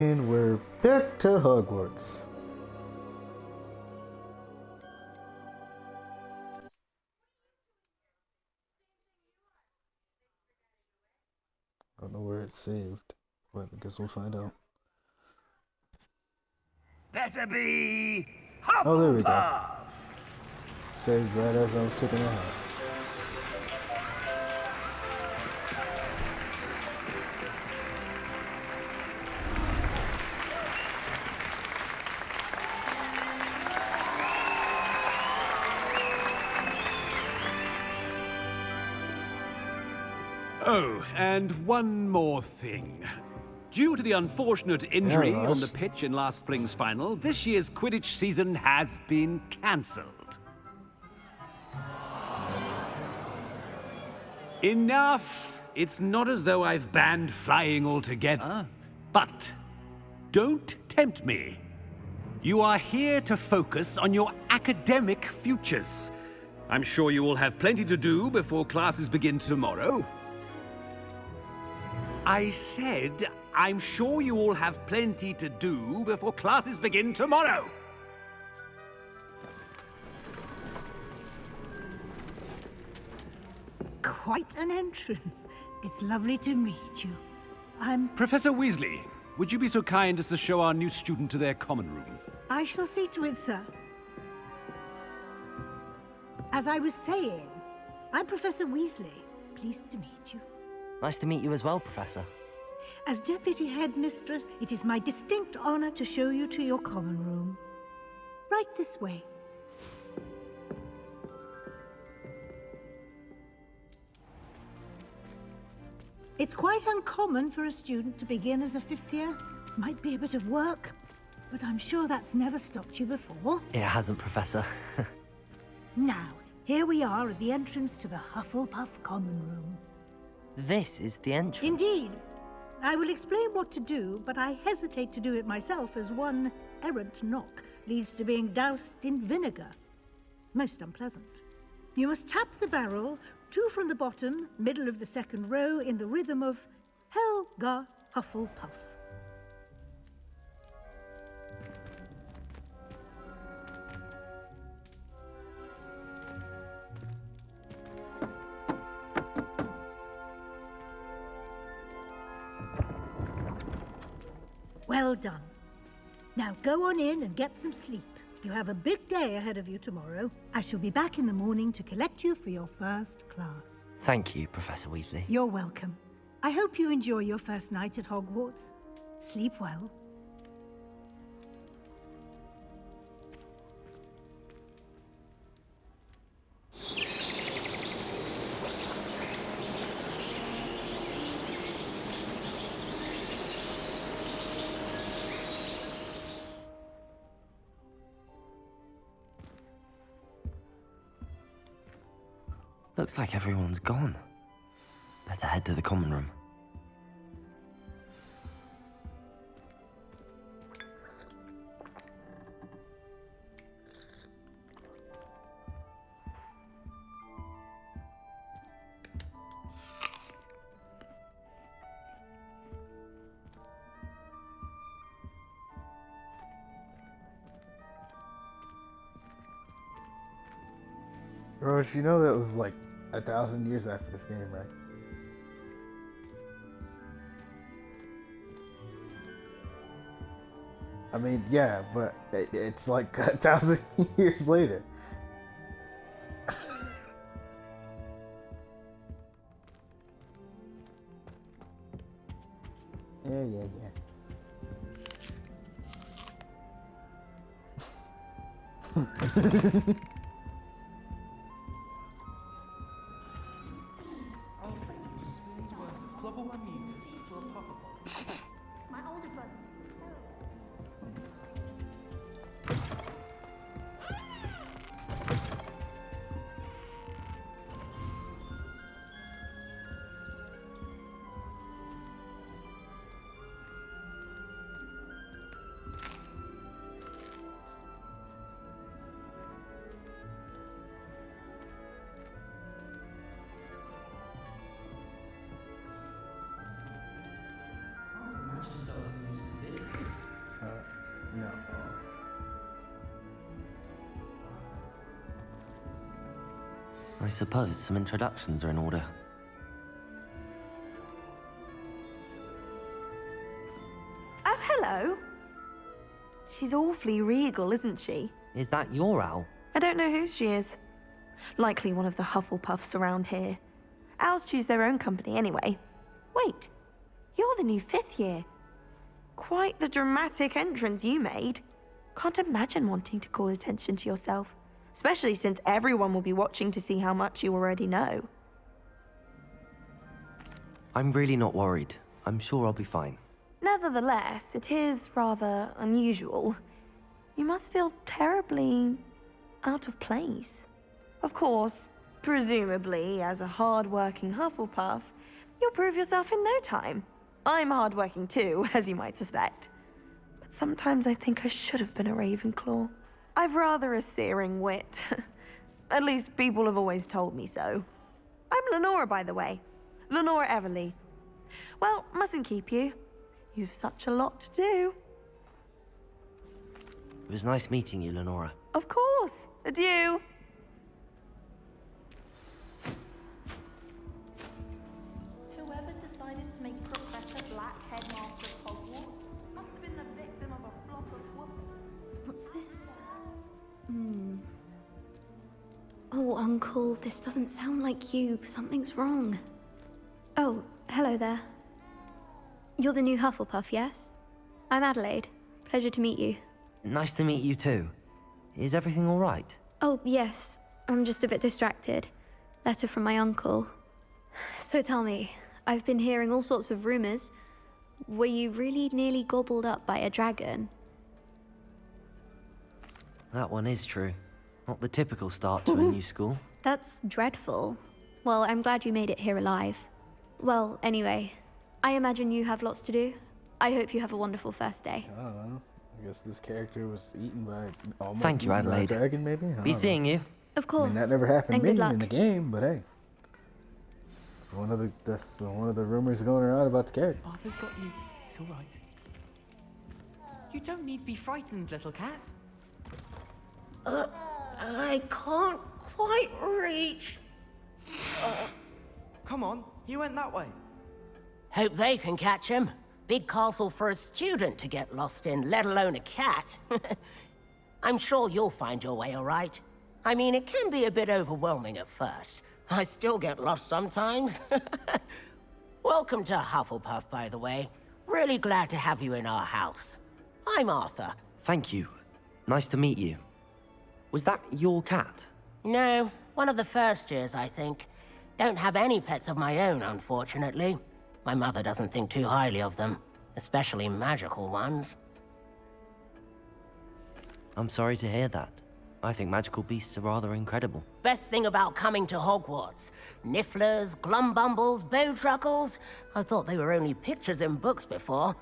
And we're back to Hogwarts. I don't know where it's saved, but I guess we'll find out. Better be Oh, there we go. Hufflepuff! Saved right as I was picking the house. Oh, and one more thing. Due to the unfortunate injury Yeah, on the Ross. pitch in last spring's final, this year's Quidditch season has been cancelled. Enough! It's not as though I've banned flying altogether. But don't tempt me. You are here to focus on your academic futures. I'm sure you will have plenty to do before classes begin tomorrow. I said, I'm sure you all have plenty to do before classes begin tomorrow. Quite an entrance. It's lovely to meet you. Professor Weasley, would you be so kind as to show our new student to their common room? I shall see to it, sir. As I was saying, I'm Professor Weasley. Pleased to meet you. Nice to meet you as well, Professor. As Deputy Headmistress, it is my distinct honor to show you to your common room. Right this way. It's quite uncommon for a student to begin as a fifth year. Might be a bit of work, but I'm sure that's never stopped you before. It hasn't, Professor. Now, here we are at the entrance to the Hufflepuff common room. This is the entrance. Indeed. I will explain what to do, but I hesitate to do it myself as one errant knock leads to being doused in vinegar. Most unpleasant. You must tap the barrel, 2 from the bottom, middle of the second row, in the rhythm of Helga Hufflepuff. Well done. Now go on in and get some sleep. You have a big day ahead of you tomorrow. I shall be back in the morning to collect you for your first class. Thank you, Professor Weasley. You're welcome. I hope you enjoy your first night at Hogwarts. Sleep well. Looks like everyone's gone. Better head to the common room. Rose, you know that was like 1,000 years after this game, right? I mean, yeah, but it's like 1,000 years later. Yeah. My older brother. suppose some introductions are in order. Oh, hello. She's awfully regal, isn't she? Is that your owl? I don't know who she is. Likely one of the Hufflepuffs around here. Owls choose their own company anyway. Wait, you're the new 5th year. Quite the dramatic entrance you made. Can't imagine wanting to call attention to yourself, especially since everyone will be watching to see how much you already know. I'm really not worried. I'm sure I'll be fine. Nevertheless, it is rather unusual. You must feel terribly out of place. Of course, presumably, as a hard-working Hufflepuff, you'll prove yourself in no time. I'm hard-working too, as you might suspect. But sometimes I think I should have been a Ravenclaw. I've rather a searing wit. At least people have always told me so. I'm Lenora, by the way. Lenora Everly. Well, mustn't keep you. You've such a lot to do. It was nice meeting you, Lenora. Of course. Adieu. Whoever decided to make Professor Black headmaster of Hogwarts must have been the victim of a flock of wolves. What's this? Oh, Uncle, this doesn't sound like you. Something's wrong. Oh, hello there. You're the new Hufflepuff, yes? I'm Adelaide. Pleasure to meet you. Nice to meet you too. Is everything all right? Oh, yes. I'm just a bit distracted. Letter from my uncle. So tell me, I've been hearing all sorts of rumors. Were you really nearly gobbled up by a dragon? That one is true. Not the typical start to a new school. That's dreadful. Well, I'm glad you made it here alive. Well, anyway, I imagine you have lots to do. I hope you have a wonderful first day. I don't know. I guess this character was eaten by almost Thank you, eaten by a Adelaide. dragon, maybe? I Be don't know. seeing you. Of I course. mean, that never happened And to good me luck. in the game, but hey. That's one of the rumors going around about the character. Arthur's got you. It's all right. You don't need to be frightened, little cat. I can't quite reach. Come on, you went that way. Hope they can catch him. Big castle for a student to get lost in, let alone a cat. I'm sure you'll find your way all right. I mean, it can be a bit overwhelming at first. I still get lost sometimes. Welcome to Hufflepuff, by the way. Really glad to have you in our house. I'm Arthur. Thank you. Nice to meet you. Was that your cat? No, one of the first years, I think. Don't have any pets of my own, unfortunately. My mother doesn't think too highly of them, especially magical ones. I'm sorry to hear that. I think magical beasts are rather incredible. Best thing about coming to Hogwarts. Nifflers, glumbumbles, bowtruckles. I thought they were only pictures in books before.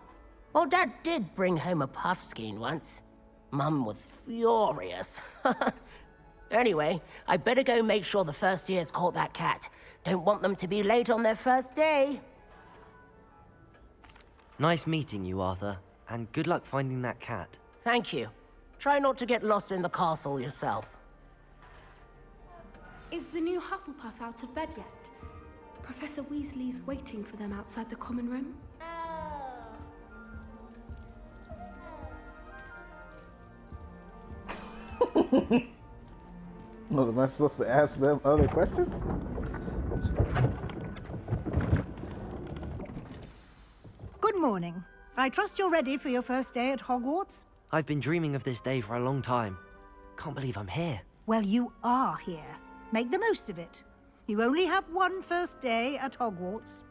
Well, Dad did bring home a puffskein once. Mum was furious. Anyway, I better go make sure the first years caught that cat. Don't want them to be late on their first day. Nice meeting you, Arthur. And good luck finding that cat. Thank you. Try not to get lost in the castle yourself. Is the new Hufflepuff out of bed yet? Professor Weasley's waiting for them outside the common room. Well, am I supposed to ask them other questions? Good morning. I trust you're ready for your first day at Hogwarts? I've been dreaming of this day for a long time. Can't believe I'm here. Well, you are here. Make the most of it. You only have one first day at Hogwarts.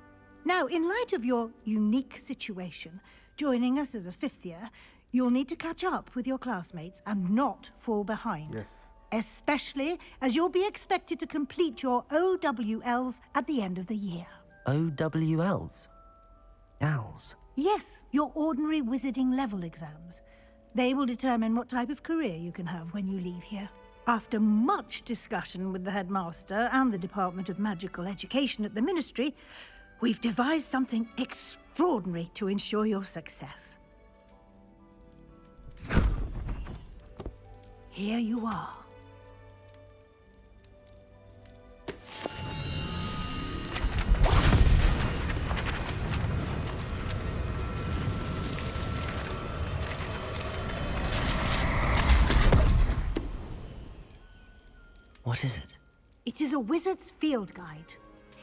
Now, in light of your unique situation, joining us as a 5th year, you'll need to catch up with your classmates and not fall behind. Yes. Especially as you'll be expected to complete your OWLs at the end of the year. OWLs? Owls? Yes, your ordinary wizarding level exams. They will determine what type of career you can have when you leave here. After much discussion with the headmaster and the Department of Magical Education at the Ministry, we've devised something extraordinary to ensure your success. Here you are. What is it? It is a wizard's field guide.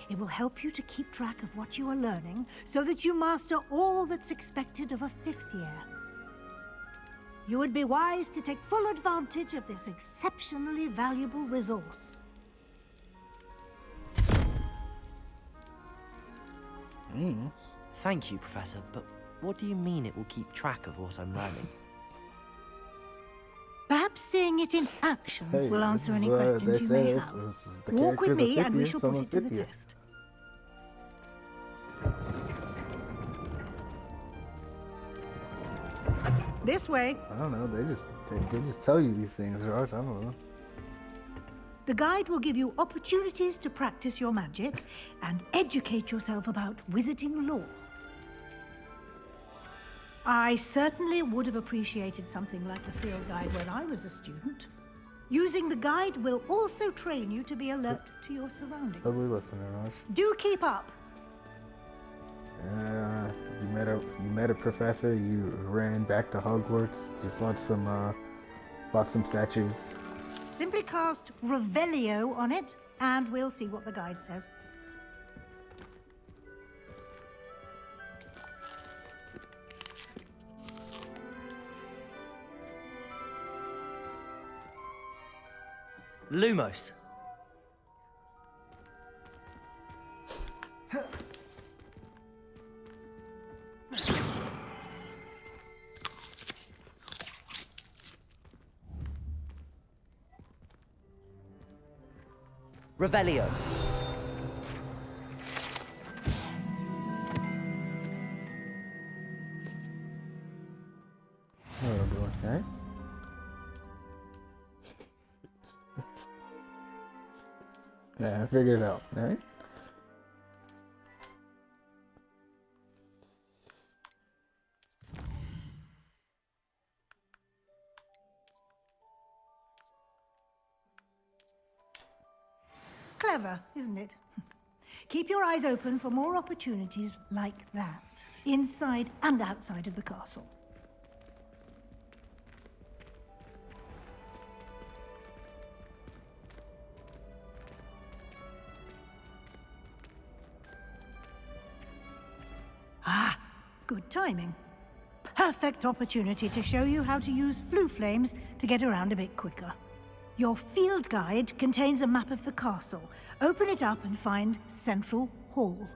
It will help you to keep track of what you are learning so that you master all that's expected of a 5th year. You would be wise to take full advantage of this exceptionally valuable resource. Thank you, Professor, but what do you mean it will keep track of what I'm learning? Perhaps seeing it in action Hey, will answer this any is what questions they you say, may this have. is the Walk with characters me are and we 50, shall some put are it to the 50. test. This way. I don't know. They just tell you these things, right? I don't know. The guide will give you opportunities to practice your magic and educate yourself about wizarding lore. I certainly would have appreciated something like the field guide when I was a student. Using the guide will also train you to be alert to your surroundings. Probably listening, Raj. Do keep up. You met a professor. You ran back to Hogwarts. You fought some statues. Simply cast Revelio on it, and we'll see what the guide says. Lumos. Revelio. Okay. Yeah, I figured it out, right? Clever, isn't it? Keep your eyes open for more opportunities like that, inside and outside of the castle. Ah, good timing. Perfect opportunity to show you how to use flue flames to get around a bit quicker. Your field guide contains a map of the castle. Open it up and find Central Hall.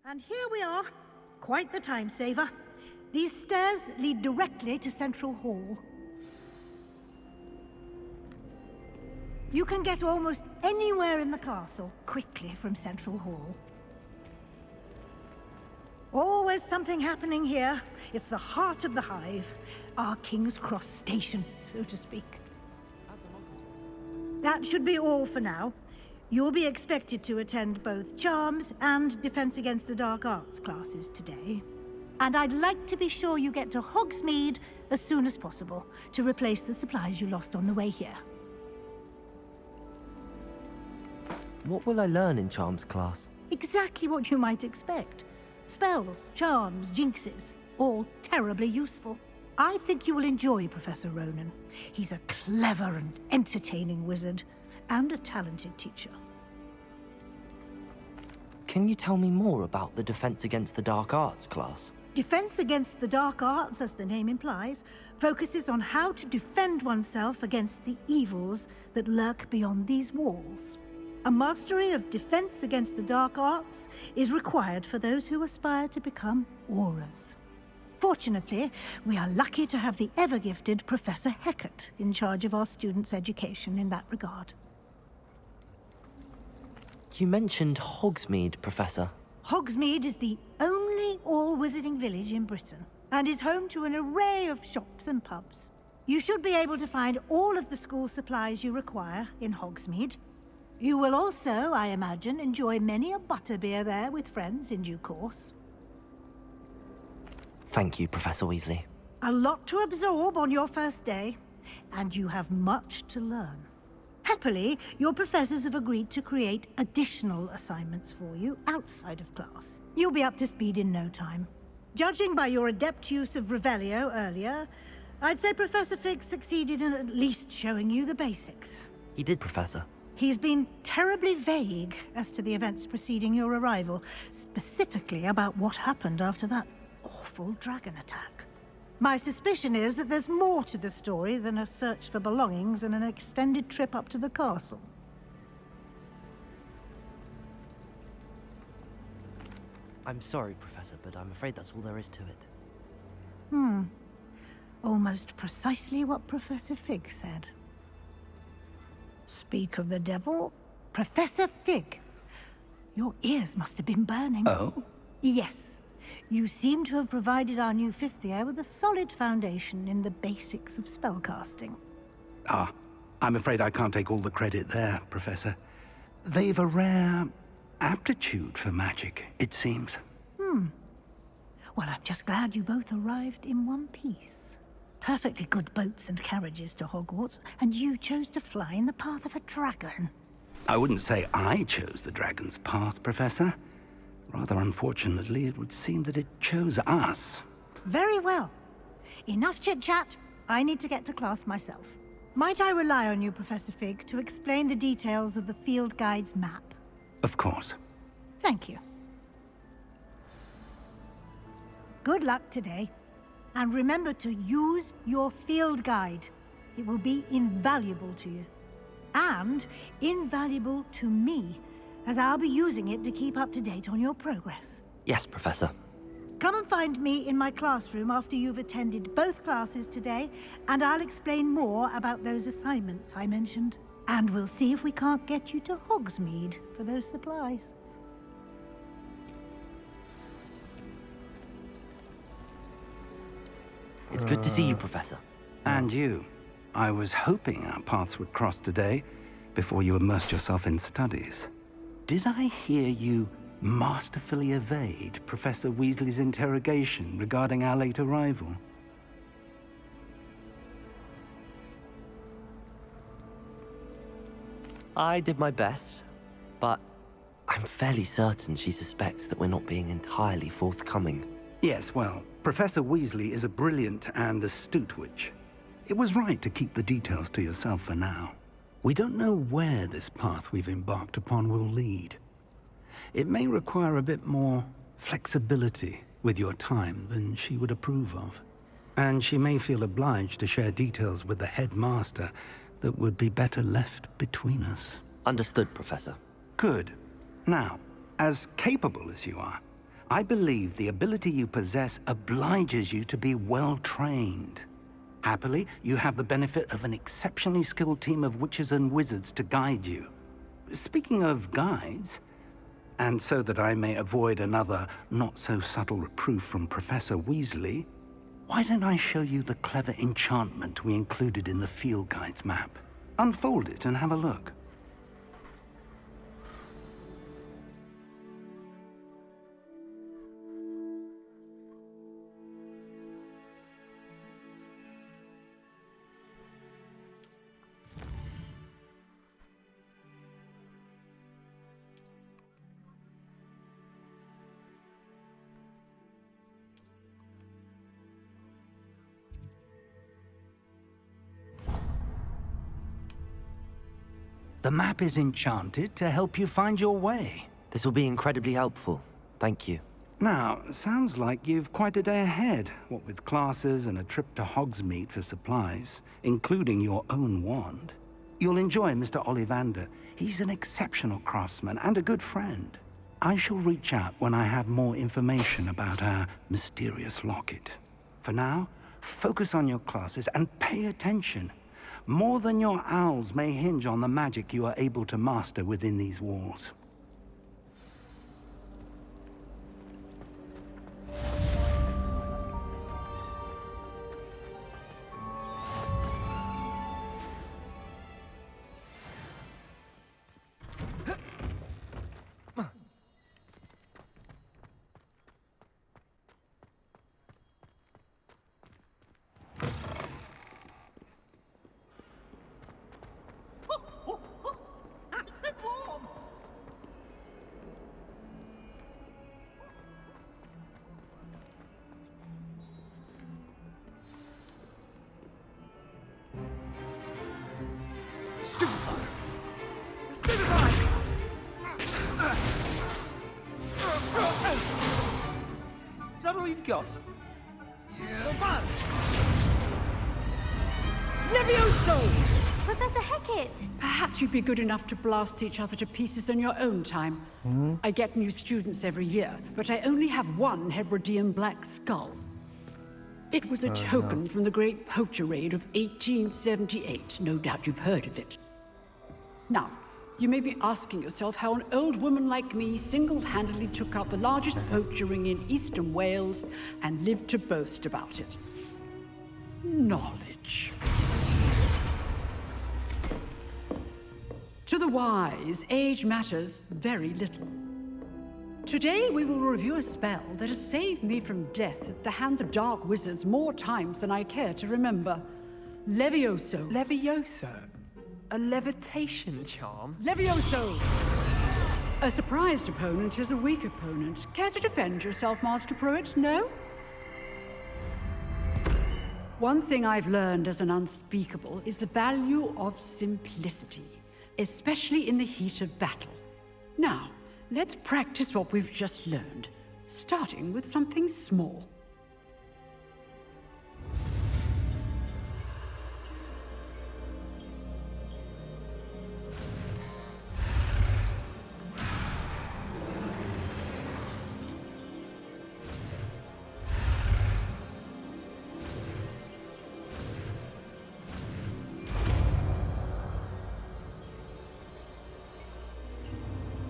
And here we are. Quite the time saver. These stairs lead directly to Central Hall. You can get almost anywhere in the castle quickly from Central Hall. Always something happening here. It's the heart of the Hive, our King's Cross station, so to speak. That should be all for now. You'll be expected to attend both Charms and Defense Against the Dark Arts classes today. And I'd like to be sure you get to Hogsmeade as soon as possible to replace the supplies you lost on the way here. What will I learn in Charms class? Exactly what you might expect. Spells, charms, jinxes, all terribly useful. I think you will enjoy Professor Ronan. He's a clever and entertaining wizard, and a talented teacher. Can you tell me more about the Defense Against the Dark Arts class? Defense Against the Dark Arts, as the name implies, focuses on how to defend oneself against the evils that lurk beyond these walls. A mastery of Defense Against the Dark Arts is required for those who aspire to become auras. Fortunately, we are lucky to have the ever-gifted Professor Hecat in charge of our students' education in that regard. You mentioned Hogsmeade, Professor. Hogsmeade is the only only all-wizarding village in Britain, and is home to an array of shops and pubs. You should be able to find all of the school supplies you require in Hogsmeade. You will also, I imagine, enjoy many a butterbeer there with friends in due course. Thank you, Professor Weasley. A lot to absorb on your first day, and you have much to learn. Happily, your professors have agreed to create additional assignments for you outside of class. You'll be up to speed in no time. Judging by your adept use of Revelio earlier, I'd say Professor Fig succeeded in at least showing you the basics. He did, Professor. He's been terribly vague as to the events preceding your arrival, specifically about what happened after that awful dragon attack. My suspicion is that there's more to the story than a search for belongings and an extended trip up to the castle. I'm sorry, Professor, but I'm afraid that's all there is to it. Almost precisely what Professor Fig said. Speak of the devil, Professor Fig. Your ears must have been burning. Oh? Yes. You seem to have provided our new fifth year with a solid foundation in the basics of spellcasting. Ah, I'm afraid I can't take all the credit there, Professor. They've a rare aptitude for magic, it seems. Well, I'm just glad you both arrived in one piece. Perfectly good boats and carriages to Hogwarts, and you chose to fly in the path of a dragon. I wouldn't say I chose the dragon's path, Professor. Rather unfortunately, it would seem that it chose us. Very well. Enough chit-chat. I need to get to class myself. Might I rely on you, Professor Fig, to explain the details of the field guide's map? Of course. Thank you. Good luck today. And remember to use your field guide. It will be invaluable to you. And invaluable to me, as I'll be using it to keep up to date on your progress. Yes, Professor. Come and find me in my classroom after you've attended both classes today, and I'll explain more about those assignments I mentioned. And we'll see if we can't get you to Hogsmeade for those supplies. It's good to see you, Professor. And you. I was hoping our paths would cross today, before you immersed yourself in studies. Did I hear you masterfully evade Professor Weasley's interrogation regarding our late arrival? I did my best, but I'm fairly certain she suspects that we're not being entirely forthcoming. Yes, well, Professor Weasley is a brilliant and astute witch. It was right to keep the details to yourself for now. We don't know where this path we've embarked upon will lead. It may require a bit more flexibility with your time than she would approve of. And she may feel obliged to share details with the headmaster that would be better left between us. Understood, Professor. Good. Now, as capable as you are, I believe the ability you possess obliges you to be well-trained. Happily, you have the benefit of an exceptionally skilled team of witches and wizards to guide you. Speaking of guides, and so that I may avoid another not-so-subtle reproof from Professor Weasley, why don't I show you the clever enchantment we included in the field guide's map? Unfold it and have a look. The map is enchanted to help you find your way. This will be incredibly helpful. Thank you. Now, sounds like you've quite a day ahead, what with classes and a trip to Hogsmeade for supplies, including your own wand. You'll enjoy Mr. Ollivander. He's an exceptional craftsman and a good friend. I shall reach out when I have more information about our mysterious locket. For now, focus on your classes and pay attention. More than your owls may hinge on the magic you are able to master within these walls. Stupefy! Stupefy! Is that all you've got? Yeah. Levioso! Professor Hecat! Perhaps you'd be good enough to blast each other to pieces on your own time. I get new students every year, but I only have one Hebridean black skull. It was a token from the Great Poacher Raid of 1878. No doubt you've heard of it. Now, you may be asking yourself how an old woman like me single-handedly took out the largest poacher ring in eastern Wales and lived to boast about it. Knowledge. To the wise, age matters very little. Today we will review a spell that has saved me from death at the hands of dark wizards more times than I care to remember. Levioso. Levioso? A levitation charm? Levioso! A surprised opponent is a weak opponent. Care to defend yourself, Master Pruitt? No? One thing I've learned as an unspeakable is the value of simplicity, especially in the heat of battle. Now, let's practice what we've just learned, starting with something small.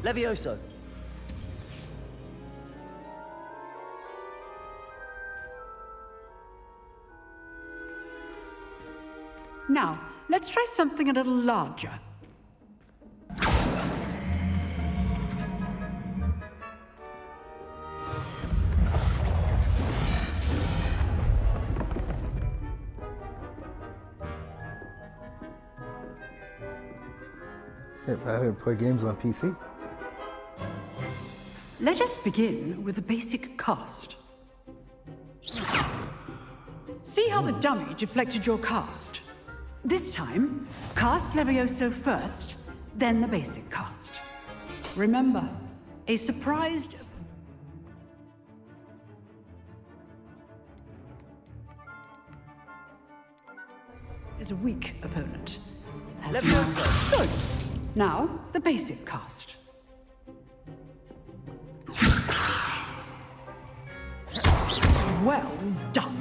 Levioso. Now, let's try something a little larger. Yeah, but I didn't play games on PC. Let us begin with the basic cast. See how the dummy deflected your cast? This time, cast Levioso first, then the basic cast. Remember, a surprised... is a weak opponent. Levioso! Good. Now, the basic cast. Well done.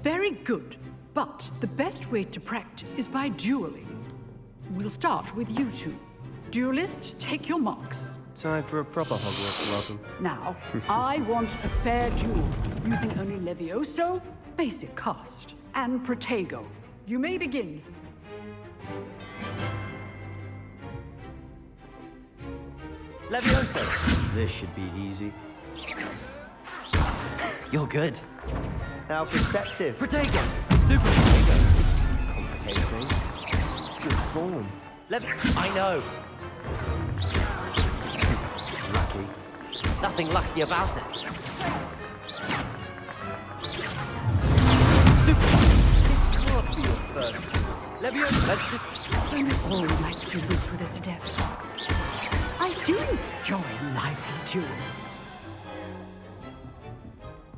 Very good. But the best way to practice is by dueling. We'll start with you two. Duelists, take your marks. Time for a proper Hogwarts welcome. Now, I want a fair duel, using only Levioso, basic cast, and Protego. You may begin. Levioso! This should be easy. You're good. How perceptive. Protego! Stupid Protego! Complicates things. Good form. I know. Lucky. Nothing lucky about it. Stupid! This can't be your first. Levioso, let's just... I'm all my students with this adept. I do enjoy a lively duel.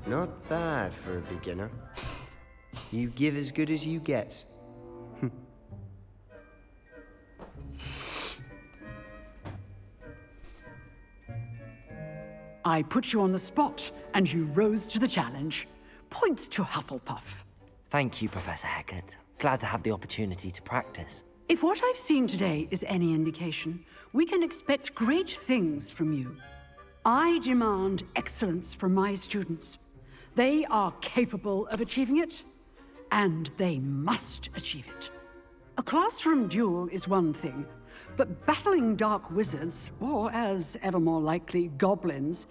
Not bad for a beginner. You give as good as you get. I put you on the spot, and you rose to the challenge. Points to Hufflepuff. Thank you, Professor Hecat. Glad to have the opportunity to practice. If what I've seen today is any indication, we can expect great things from you. I demand excellence from my students. They are capable of achieving it, and they must achieve it. A classroom duel is one thing, but battling dark wizards, or as ever more likely, goblins,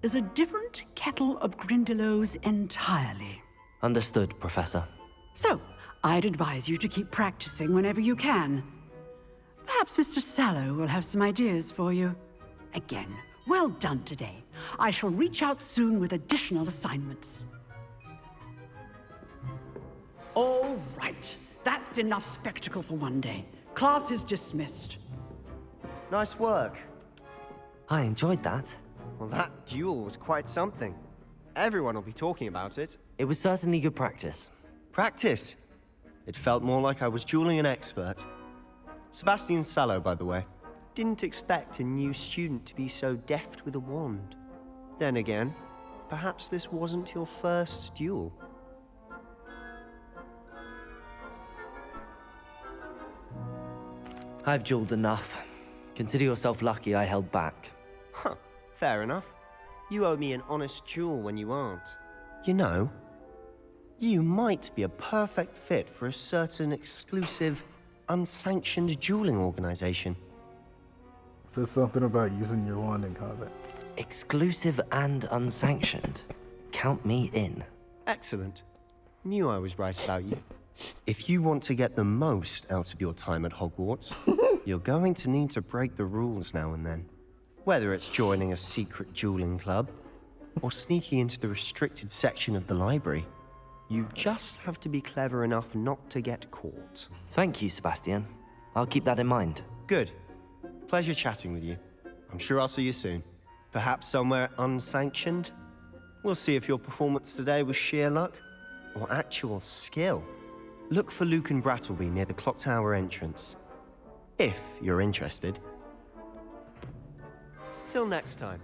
is a different kettle of Grindylows entirely. Understood, Professor. So, I'd advise you to keep practicing whenever you can. Perhaps Mr. Sallow will have some ideas for you. Again, well done today. I shall reach out soon with additional assignments. All right. That's enough spectacle for one day. Class is dismissed. Nice work. I enjoyed that. Well, that duel was quite something. Everyone will be talking about it. It was certainly good practice. Practice? It felt more like I was dueling an expert. Sebastian Sallow, by the way. Didn't expect a new student to be so deft with a wand. Then again, perhaps this wasn't your first duel. I've dueled enough. Consider yourself lucky I held back. Huh, fair enough. You owe me an honest duel when you aren't. You know, you might be a perfect fit for a certain exclusive, unsanctioned dueling organization. Says something about using your wand in combat. Exclusive and unsanctioned. Count me in. Excellent. Knew I was right about you. If you want to get the most out of your time at Hogwarts, you're going to need to break the rules now and then. Whether it's joining a secret dueling club, or sneaking into the restricted section of the library, you just have to be clever enough not to get caught. Thank you, Sebastian. I'll keep that in mind. Good. Pleasure chatting with you. I'm sure I'll see you soon. Perhaps somewhere unsanctioned? We'll see if your performance today was sheer luck, or actual skill. Look for Luke and Brattleby near the clock tower entrance. If you're interested. Till next time.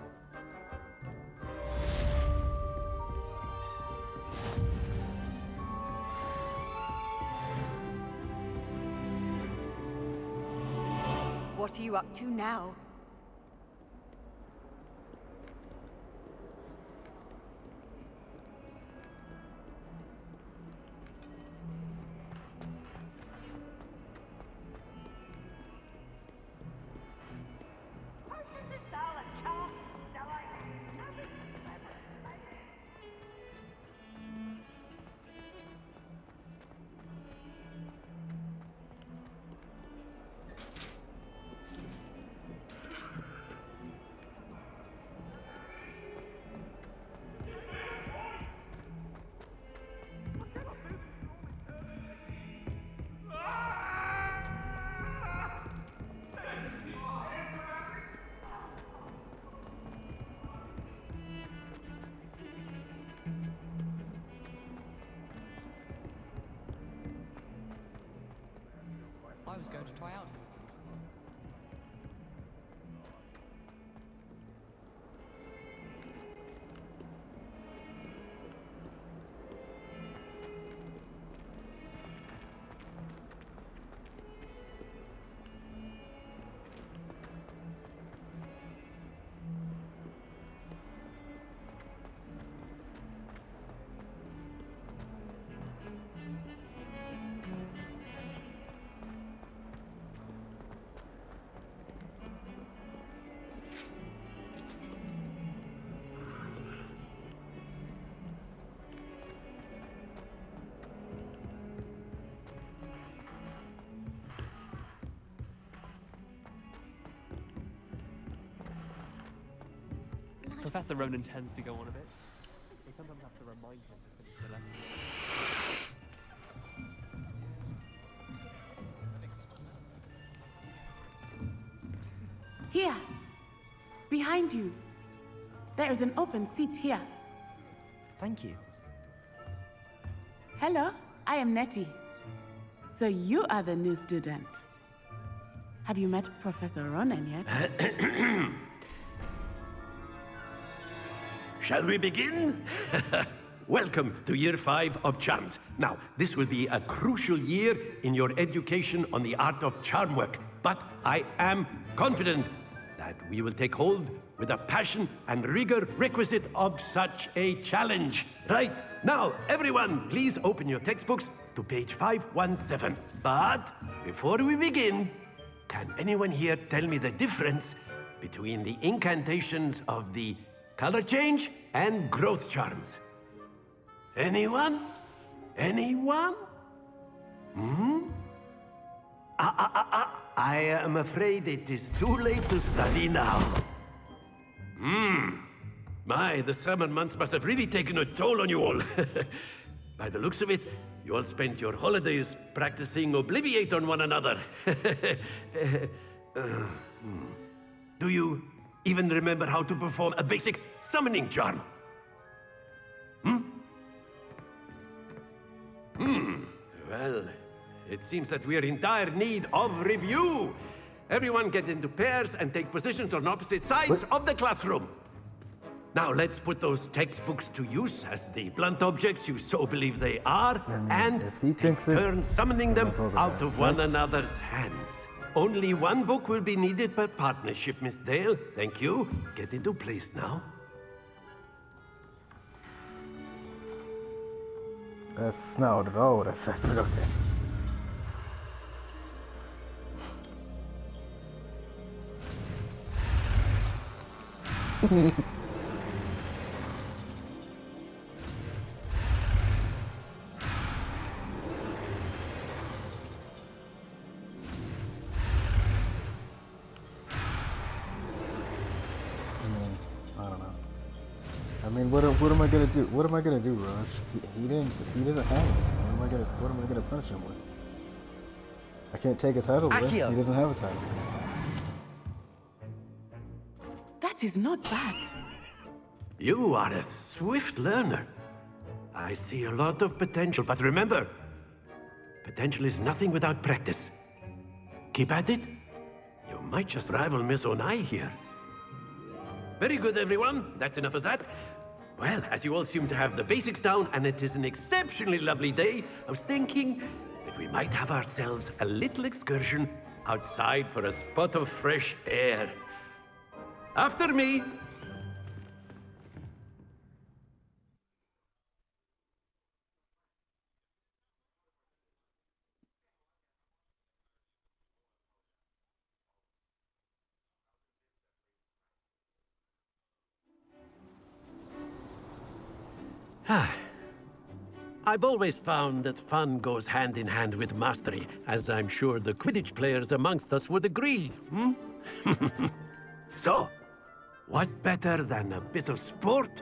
What are you up to now? I was going to try out. Professor Ronan tends to go on a bit. We sometimes have to remind him to finish the lesson. Here, behind you. There is an open seat here. Thank you. Hello, I am Nettie. So you are the new student. Have you met Professor Ronan yet? Shall we begin? Welcome to Year 5 of Charms. Now, this will be a crucial year in your education on the art of charm work, but I am confident that we will take hold with the passion and rigor requisite of such a challenge. Right, now, everyone, please open your textbooks to page 517. But before we begin, can anyone here tell me the difference between the incantations of the color change and growth charms? Anyone? Anyone? I am afraid it is too late to study now. My, the summer months must have really taken a toll on you all. By the looks of it, You all spent your holidays practicing Obliviate on one another. Do you even remember how to perform a basic summoning charm? Well, it seems that we are in dire need of review. Everyone get into pairs and take positions on opposite sides of the classroom. Now let's put those textbooks to use as the blunt objects you so believe they are, and take turns summoning them out of one another's hands. Only one book will be needed per partnership, Miss Dale. Thank you. Get into place now. That's not at all what I said, but okay. I don't know. I mean, what am I gonna do? What am I gonna do, Raj? He doesn't have it. What am I gonna punish him with? I can't take a title away. He doesn't have a title. That is not bad. You are a swift learner. I see a lot of potential, but remember, potential is nothing without practice. Keep at it. You might just rival Miss Onai here. Very good, everyone. That's enough of that. Well, as you all seem to have the basics down, and it is an exceptionally lovely day, I was thinking that we might have ourselves a little excursion outside for a spot of fresh air. After me. I've always found that fun goes hand in hand with mastery, as I'm sure the Quidditch players amongst us would agree, So, what better than a bit of sport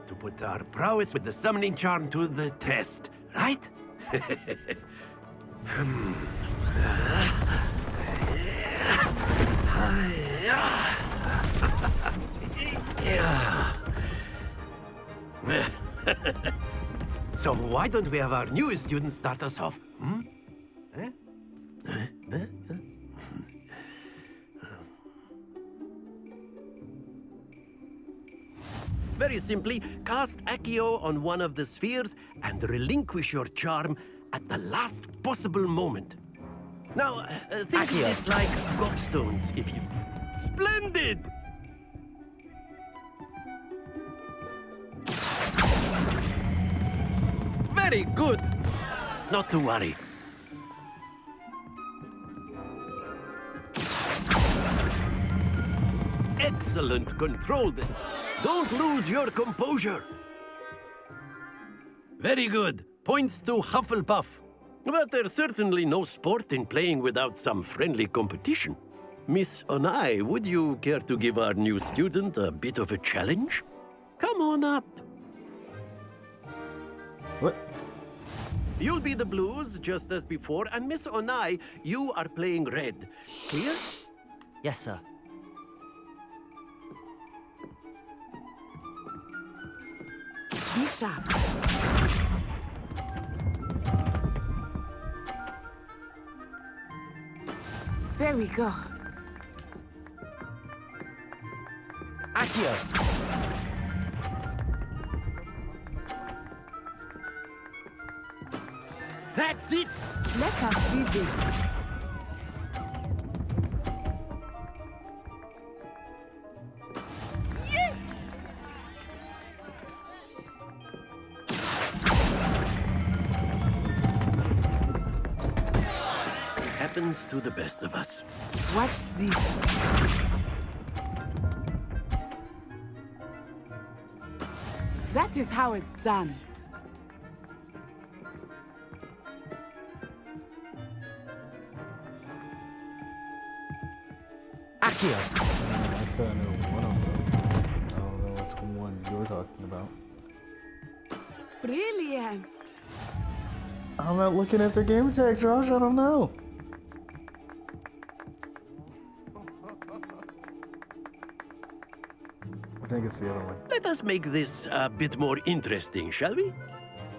to put our prowess with the summoning charm to the test, right? So why don't we have our newest student start us off? Very simply, cast Accio on one of the spheres and relinquish your charm at the last possible moment. Now, think of this like gobstones, if you... Splendid! Very good. Not to worry. Excellent control then. Don't lose your composure. Very good. Points to Hufflepuff. But there's certainly no sport in playing without some friendly competition. Miss Onai, would you care to give our new student a bit of a challenge? Come on up. What? You'll be the blues, just as before, and Miss Onai, you are playing red. Clear? Yes, sir. Be sharp. There we go. Accio! That's it! Let us do this. Yes! Happens to the best of us. Watch this. That is how it's done. Accio! I said I knew one of them. I don't know which one you're talking about. Brilliant. I'm not looking at their game tags, Josh. I don't know. I think it's the other one. Let us make this a bit more interesting, shall we?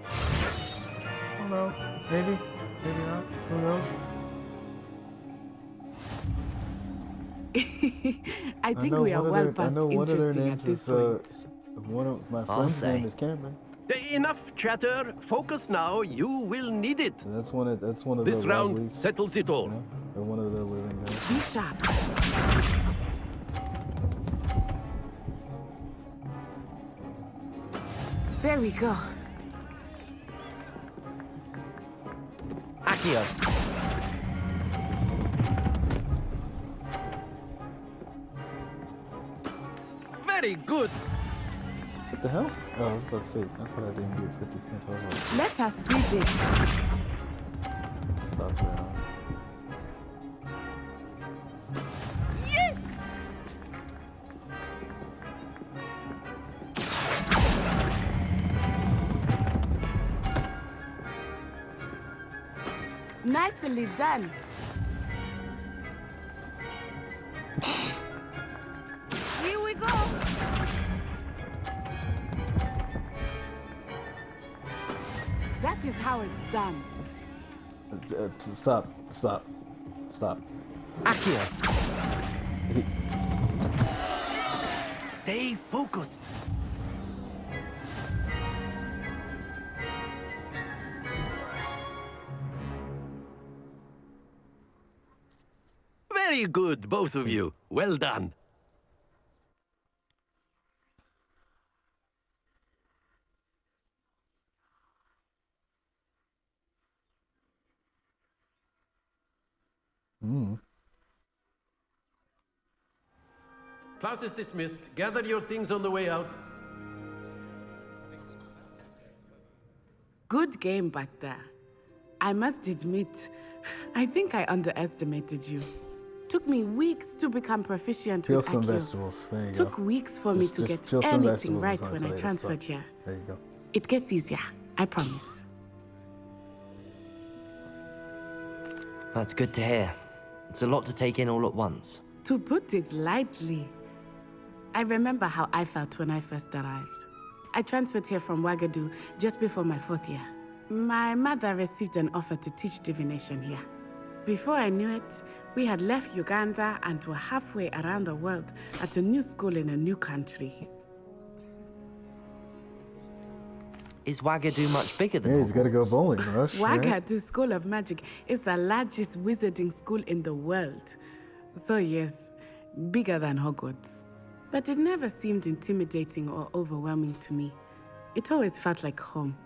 I don't know. Maybe. Maybe not. Who knows? I think we are well past interesting at this point. One of my friends' name is Cameron. Enough chatter. Focus now. You will need it. So that's one of this the round rivalries, settles it all. you know? They're one of the living guys. Be sharp. There we go. Accio. Very good. What the hell? Oh, I was about to say, I thought I didn't get 50 points. I was like, Let us see this. stop there. Yes! Nicely done. Here we go. That is how it's done. Stop. Accio. Stay focused. Very good, both of you. Well done. Class is dismissed. Gather your things on the way out. Good game back there. I must admit, I think I underestimated you. Took me weeks to become proficient Peel with some Accio. vegetables. There you Took go. weeks for me to get peel some anything vegetables right and when I tomatoes. transferred here. There you go. It gets easier, I promise. That's good to hear. It's a lot to take in all at once. To put it lightly, I remember how I felt when I first arrived. I transferred here from Ouagadougou just before my 4th year. My mother received an offer to teach divination here. Before I knew it, we had left Uganda and were halfway around the world at a new school in a new country. Is Ouagadougou much bigger than Yeah, he's got to go bowling, Rush. right? Ouagadougou School of Magic is the largest wizarding school in the world. So yes, bigger than Hogwarts. But it never seemed intimidating or overwhelming to me. It always felt like home.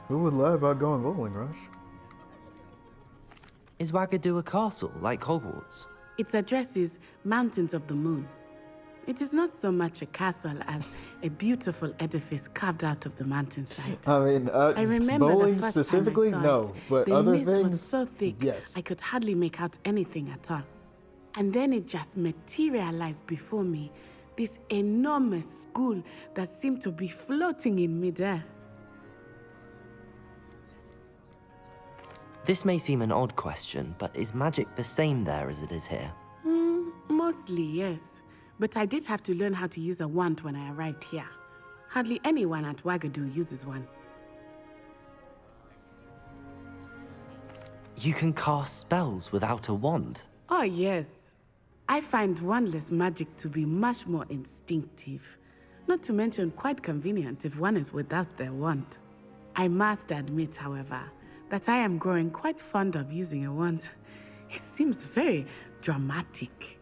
Who would lie about going bowling, Rush? Is Ouagadougou a castle, like Hogwarts? Its address is Mountains of the Moon. It is not so much a castle as a beautiful edifice carved out of the mountainside. I mean, I remember bowling the first specifically, time I saw no, it, but the other mist things, was so thick, yes. I could hardly make out anything at all. And then it just materialized before me, this enormous school that seemed to be floating in midair. This may seem an odd question, but is magic the same there as it is here? Mostly, yes. But I did have to learn how to use a wand when I arrived here. Hardly anyone at Ouagadougou uses one. You can cast spells without a wand? Oh, yes. I find wandless magic to be much more instinctive. Not to mention quite convenient if one is without their wand. I must admit, however, that I am growing quite fond of using a wand. It seems very dramatic.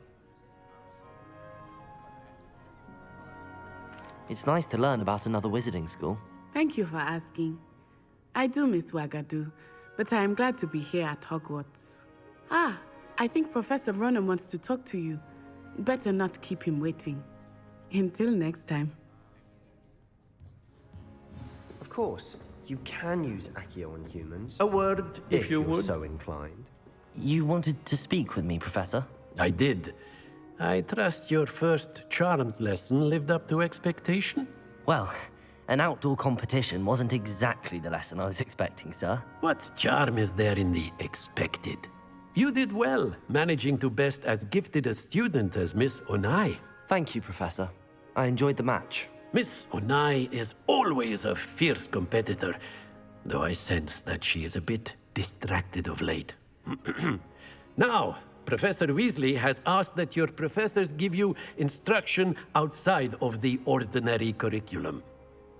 It's nice to learn about another wizarding school. Thank you for asking. I do miss Ouagadougou, but I am glad to be here at Hogwarts. Ah, I think Professor Ronan wants to talk to you. Better not keep him waiting. Until next time. Of course, you can use Accio on humans. A word, if you you're would. so inclined. You wanted to speak with me, Professor? I did. I trust your first charms lesson lived up to expectation? Well, An outdoor competition wasn't exactly the lesson I was expecting, sir. What charm is there in the expected? You did well, managing to best as gifted a student as Miss Onai. Thank you, Professor. I enjoyed the match. Miss Onai is always a fierce competitor, though I sense that she is a bit distracted of late. Now, Professor Weasley has asked that your professors give you instruction outside of the ordinary curriculum.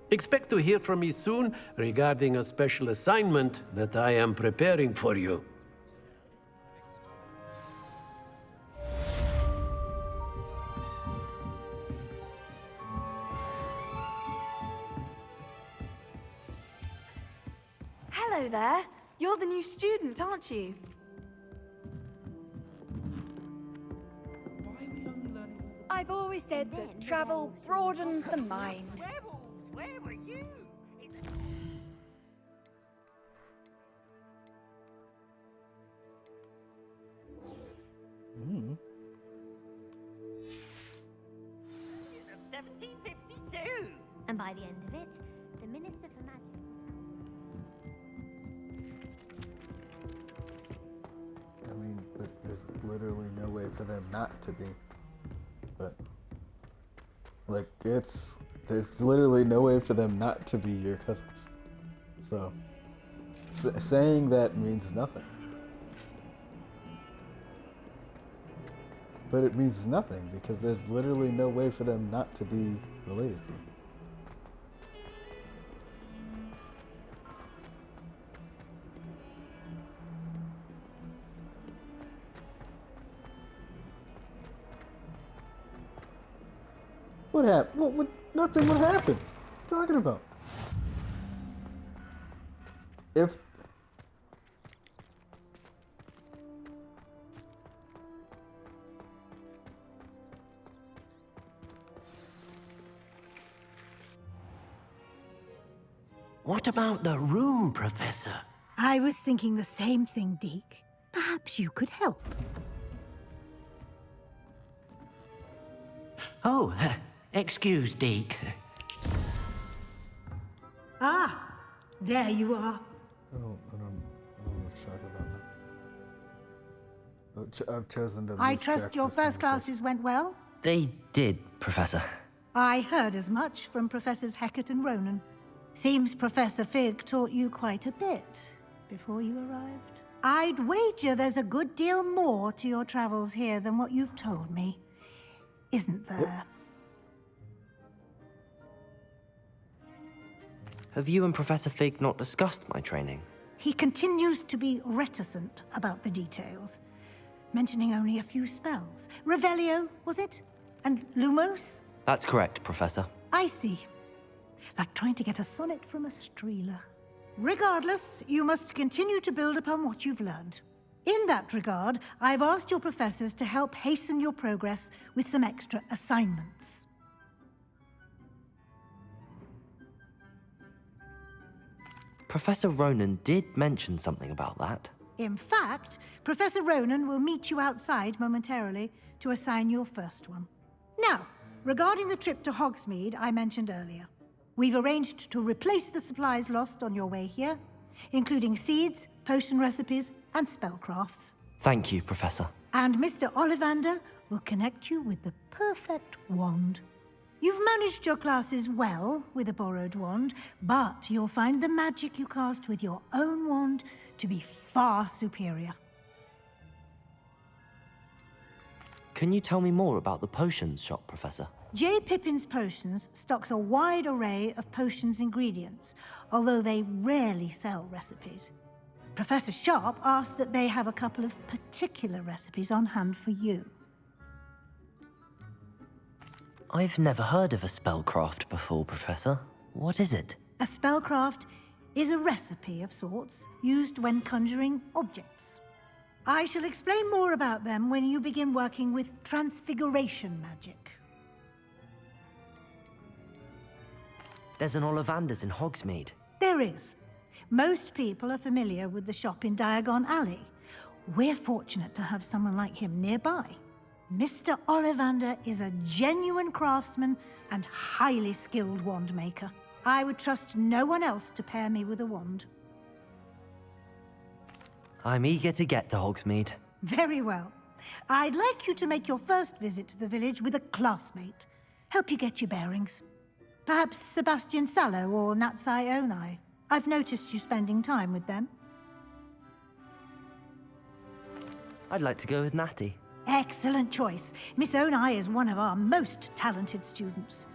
Expect to hear from me soon regarding a special assignment that I am preparing for you. Hello there. You're the new student, aren't you? I've always said that travel broadens the mind. Where were you? Mm. 1752. And by the end of it, the Minister for Magic. I mean, but there's literally no way for them not to be. But, like, there's literally no way for them not to be your cousins. So, saying that means nothing. But it means nothing because there's literally no way for them not to be related to you. What happened? What? Nothing would happen. What are you talking about? If What about the room, Professor? I was thinking the same thing, Deke. Perhaps you could help. Oh, excuse, Deke. Ah, there you are. I don't talk about that. I've chosen to. I trust your first classes went well? They did, Professor. I heard as much from Professors Hecat and Ronan. Seems Professor Fig taught you quite a bit before you arrived. I'd wager there's a good deal more to your travels here than what you've told me. Isn't there? Have you and Professor Fig not discussed my training? He continues to be reticent about the details, mentioning only a few spells. Revelio, was it? And Lumos? That's correct, Professor. I see. Like trying to get a sonnet from a streeler. Regardless, you must continue to build upon what you've learned. In that regard, I've asked your professors to help hasten your progress with some extra assignments. Professor Ronan did mention something about that. In fact, Professor Ronan will meet you outside momentarily to assign your first one. Now, regarding the trip to Hogsmeade I mentioned earlier, we've arranged to replace the supplies lost on your way here, including seeds, potion recipes, and spellcrafts. Thank you, Professor. And Mr. Ollivander will connect you with the perfect wand. You've managed your classes well with a borrowed wand, but you'll find the magic you cast with your own wand to be far superior. Can you tell me more about the potions shop, Professor? J. Pippin's Potions stocks a wide array of potions ingredients, although they rarely sell recipes. Professor Sharp asked that they have a couple of particular recipes on hand for you. I've never heard of a spellcraft before, Professor. What is it? A spellcraft is a recipe of sorts used when conjuring objects. I shall explain more about them when you begin working with transfiguration magic. There's an Ollivander's in Hogsmeade. There is. Most people are familiar with the shop in Diagon Alley. We're fortunate to have someone like him nearby. Mr. Ollivander is a genuine craftsman and highly skilled wand maker. I would trust no one else to pair me with a wand. I'm eager to get to Hogsmeade. Very well. I'd like you to make your first visit to the village with a classmate. Help you get your bearings. Perhaps Sebastian Sallow or Natsai Onai. I've noticed you spending time with them. I'd like to go with Natty. Excellent choice. Miss Onai is one of our most talented students.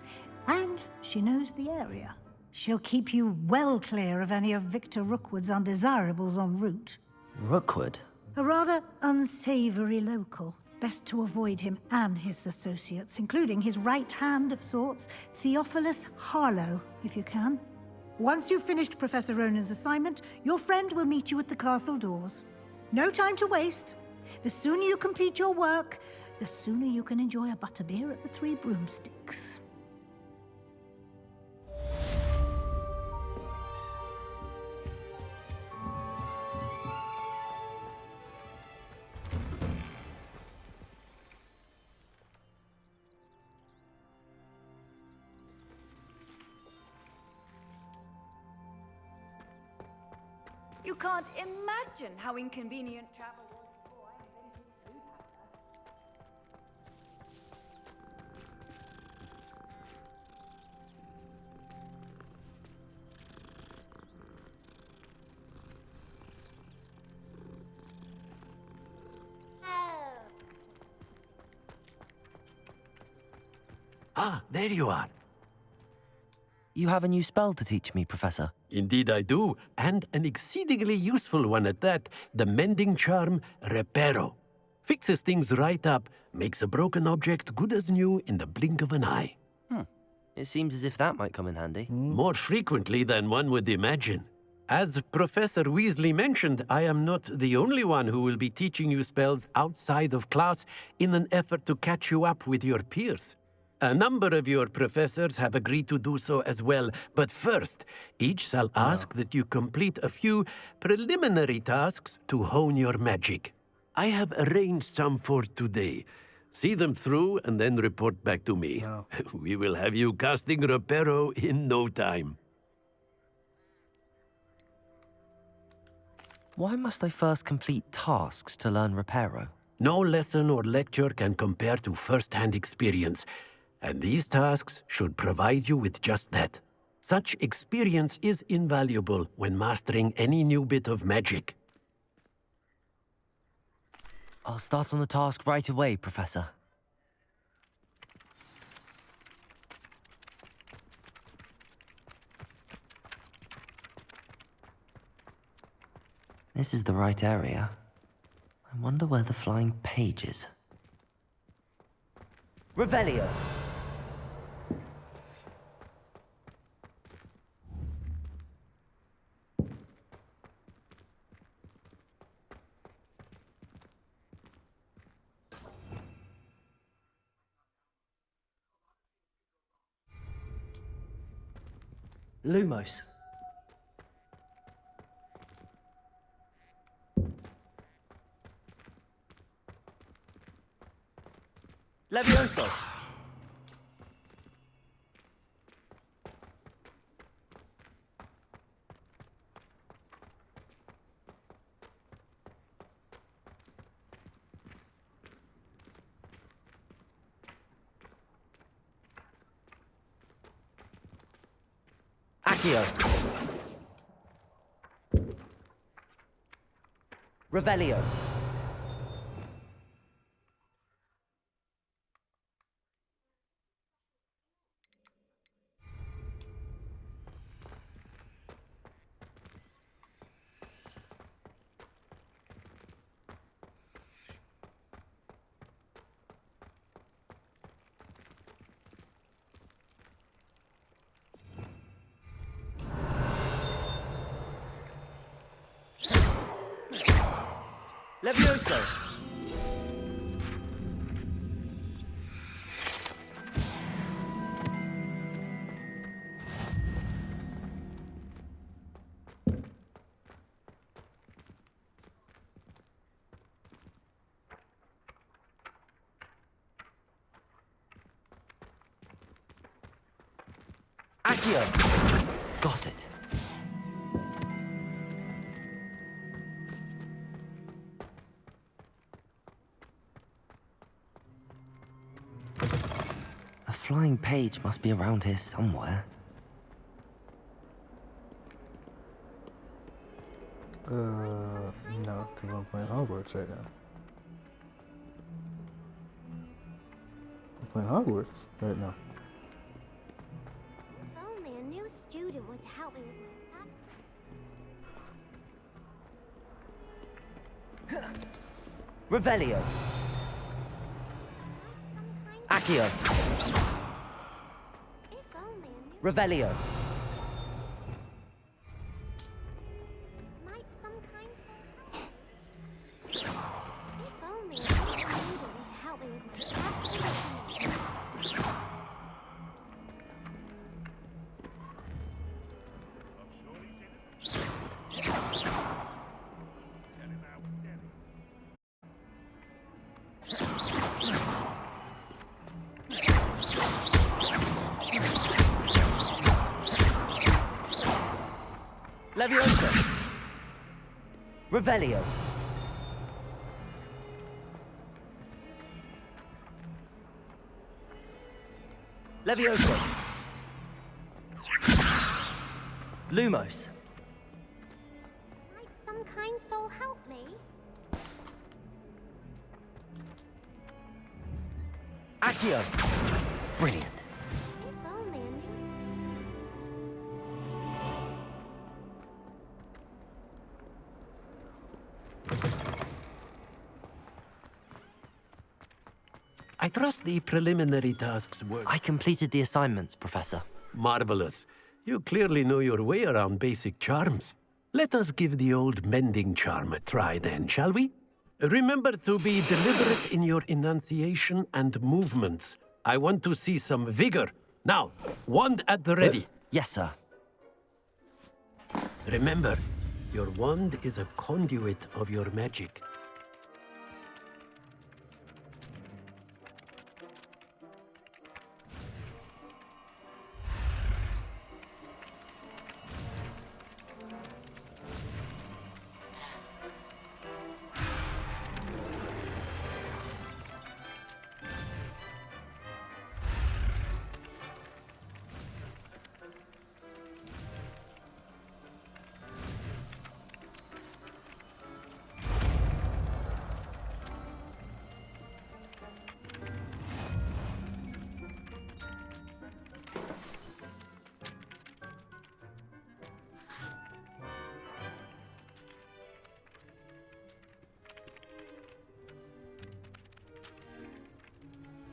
And she knows the area. She'll keep you well clear of any of Victor Rookwood's undesirables en route. Rookwood? A rather unsavory local. Best to avoid him and his associates, including his right hand of sorts, Theophilus Harlow, if you can. Once you've finished Professor Ronan's assignment, your friend will meet you at the castle doors. No time to waste. The sooner you complete your work, the sooner you can enjoy a butterbeer at the Three Broomsticks. You can't imagine how inconvenient travel was before I invented blue Ah, there you are. You have a new spell to teach me, Professor. Indeed I do, and an exceedingly useful one at that, the mending charm Reparo. Fixes things right up, makes a broken object good as new in the blink of an eye. It seems as if that might come in handy. More frequently than one would imagine. As Professor Weasley mentioned, I am not the only one who will be teaching you spells outside of class in an effort to catch you up with your peers. A number of your professors have agreed to do so as well, but first, each shall ask that you complete a few preliminary tasks to hone your magic. I have arranged some for today. See them through and then report back to me. We will have you casting Reparo in no time. Why must I first complete tasks to learn Reparo? No lesson or lecture can compare to first-hand experience. And these tasks should provide you with just that. Such experience is invaluable when mastering any new bit of magic. I'll start on the task right away, Professor. This is the right area. I wonder where the flying page is. Revelio! Lumos. Levioso. Accio. Revelio. Levioso. Accio. Got it. A flying page must be around here somewhere. No, because I'm playing Hogwarts right now. I'm playing Hogwarts right now. If only a new student were to help me with my son. Revelio. Accio. If only a new... Revelio. Might some kind help? If only a new student were to help me with my son. Leviosa. Revelio. Leviosa. Lumos. Might some kind soul help me? Accio. Brilliant. If only a new... I trust the preliminary tasks were... I completed the assignments, Professor. Marvelous. You clearly know your way around basic charms. Let us give the old mending charm a try then, shall we? Remember to be deliberate in your enunciation and movements. I want to see some vigor. Now, wand at the ready. Yes, sir. Remember, your wand is a conduit of your magic.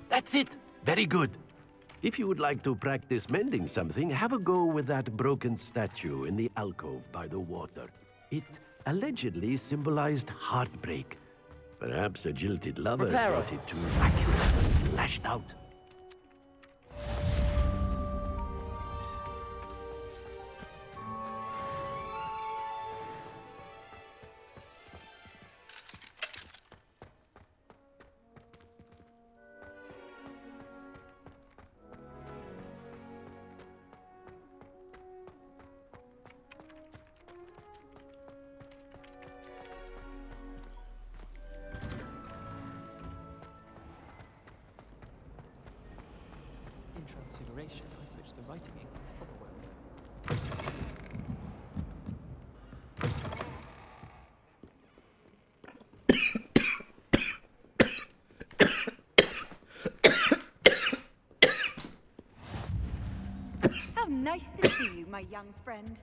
That's it. Very good. If you would like to practice mending something, have a go with that broken statue in the alcove by the water. It allegedly symbolized heartbreak. Perhaps a jilted lover Reparo. thought it too accurate and lashed out. In transliteration, I switched the writing ink to proper work. How nice to see you, my young friend.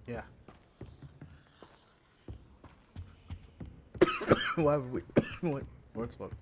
Yeah. Why would we? What's what?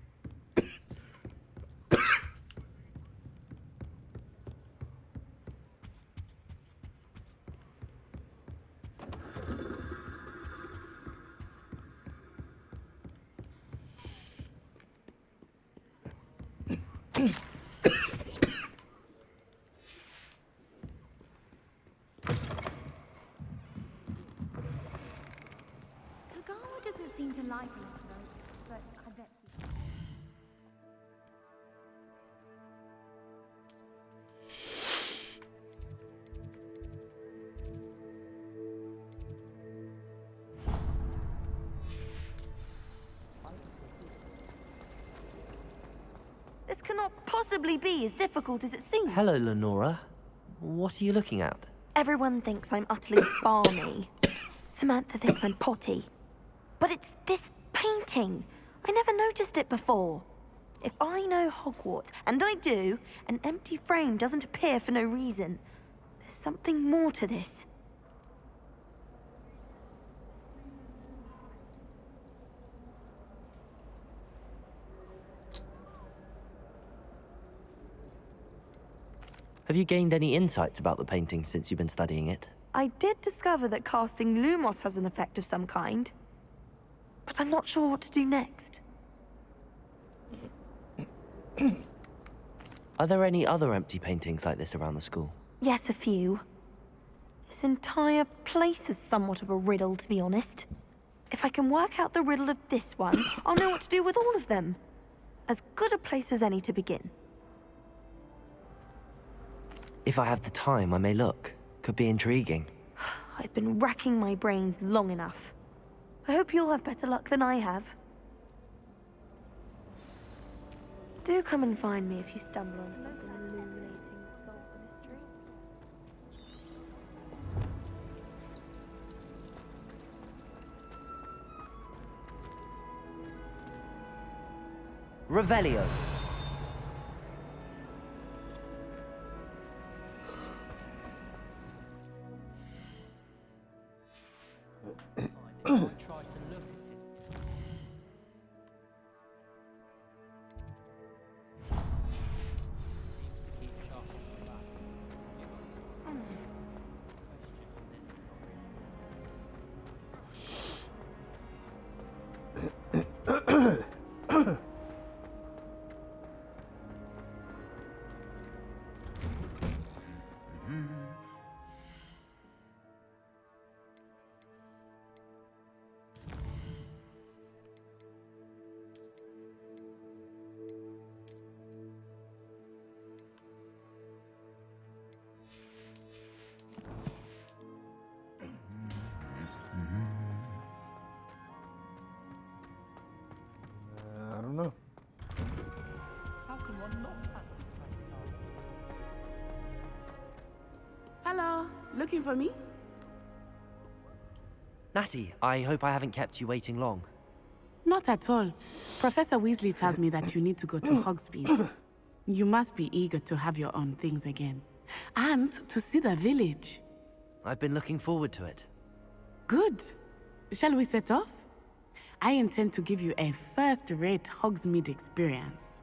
cannot possibly be as difficult as it seems. Hello, Lenora. What are you looking at? Everyone thinks I'm utterly balmy. Samantha thinks I'm potty. But it's this painting. I never noticed it before. If I know Hogwarts, and I do, an empty frame doesn't appear for no reason. There's something more to this. Have you gained any insights about the painting since you've been studying it? I did discover that casting Lumos has an effect of some kind. But I'm not sure what to do next. Are there any other empty paintings like this around the school? Yes, a few. This entire place is somewhat of a riddle, to be honest. If I can work out the riddle of this one, I'll know what to do with all of them. As good a place as any to begin. If I have the time, I may look. Could be intriguing. I've been racking my brains long enough. I hope you'll have better luck than I have. Do come and find me if you stumble on something illuminating that solves the mystery. Revelio. I don't know. How can one not fancy Hello, looking for me? Natty, I hope I haven't kept you waiting long. Not at all. Professor Weasley tells me that you need to go to Hogsmeade. You must be eager to have your own things again. And to see the village. I've been looking forward to it. Good. Shall we set off? I intend to give you a first-rate Hogsmeade experience.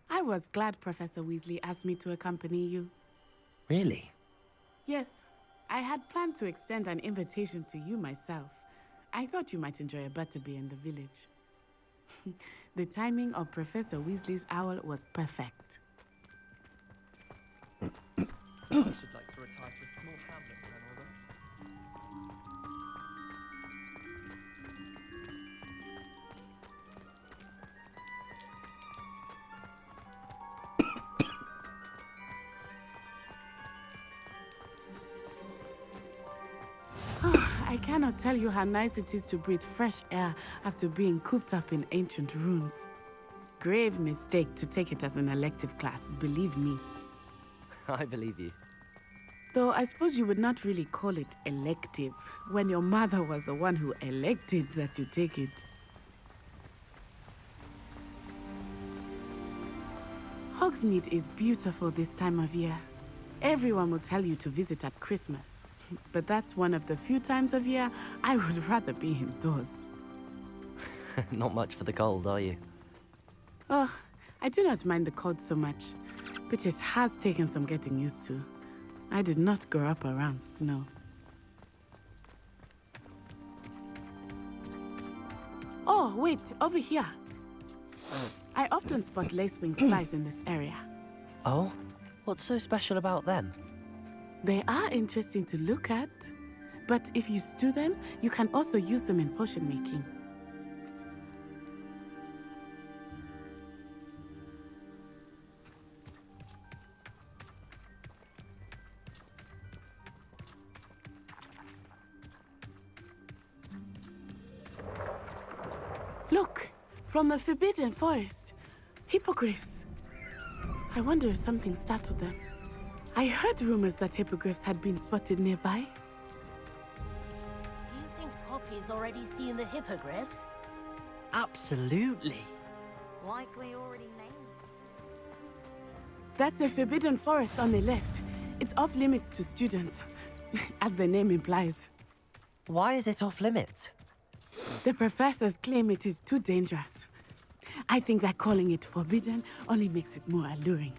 I was glad Professor Weasley asked me to accompany you. Really? Yes, I had planned to extend an invitation to you myself. I thought you might enjoy a butterbeer in the village. The timing of Professor Weasley's owl was perfect. I should like to retire to a small hamlet when I'm older. I cannot tell you how nice it is to breathe fresh air after being cooped up in ancient rooms. Grave mistake to take it as an elective class, believe me. I believe you. Though I suppose you would not really call it elective, when your mother was the one who elected that you take it. Hogsmeade is beautiful this time of year. Everyone will tell you to visit at Christmas. But that's one of the few times of year I would rather be indoors. Not much for the cold, are you? Oh, I do not mind the cold so much, but it has taken some getting used to. I did not grow up around snow. Oh, wait, over here. often spot lacewing flies in this area. Oh? What's so special about them? They are interesting to look at, but if you stew them, you can also use them in potion making. Look, from the Forbidden Forest, hippogriffs. I wonder if something startled them. I heard rumors that hippogriffs had been spotted nearby. Do you think Poppy's already seen the hippogriffs? Absolutely. Like we already named. That's the Forbidden Forest on the left. It's off limits to students, as the name implies. Why is it off limits? The professors claim it is too dangerous. I think that calling it forbidden only makes it more alluring.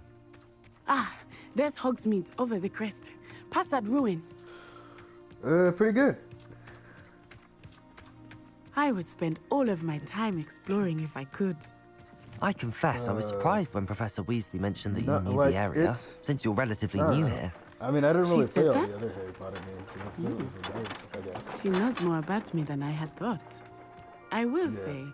Ah, there's Hogsmeade over the crest. Past that ruin. Pretty good. I would spend all of my time exploring if I could. I confess, I was surprised when Professor Weasley mentioned that you knew like, the area, since you're relatively new here. I mean, I didn't really play all said the other Harry Potter games, so I guess. She knows more about me than I had thought. I will say,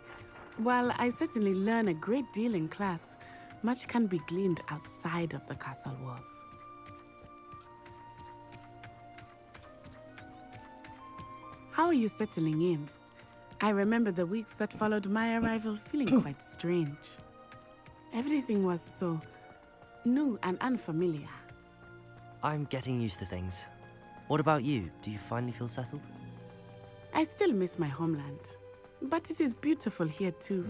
while I certainly learn a great deal in class, much can be gleaned outside of the castle walls. How are you settling in? I remember the weeks that followed my arrival feeling quite strange. Everything was so new and unfamiliar. I'm getting used to things. What about you? Do you finally feel settled? I still miss my homeland, but it is beautiful here too.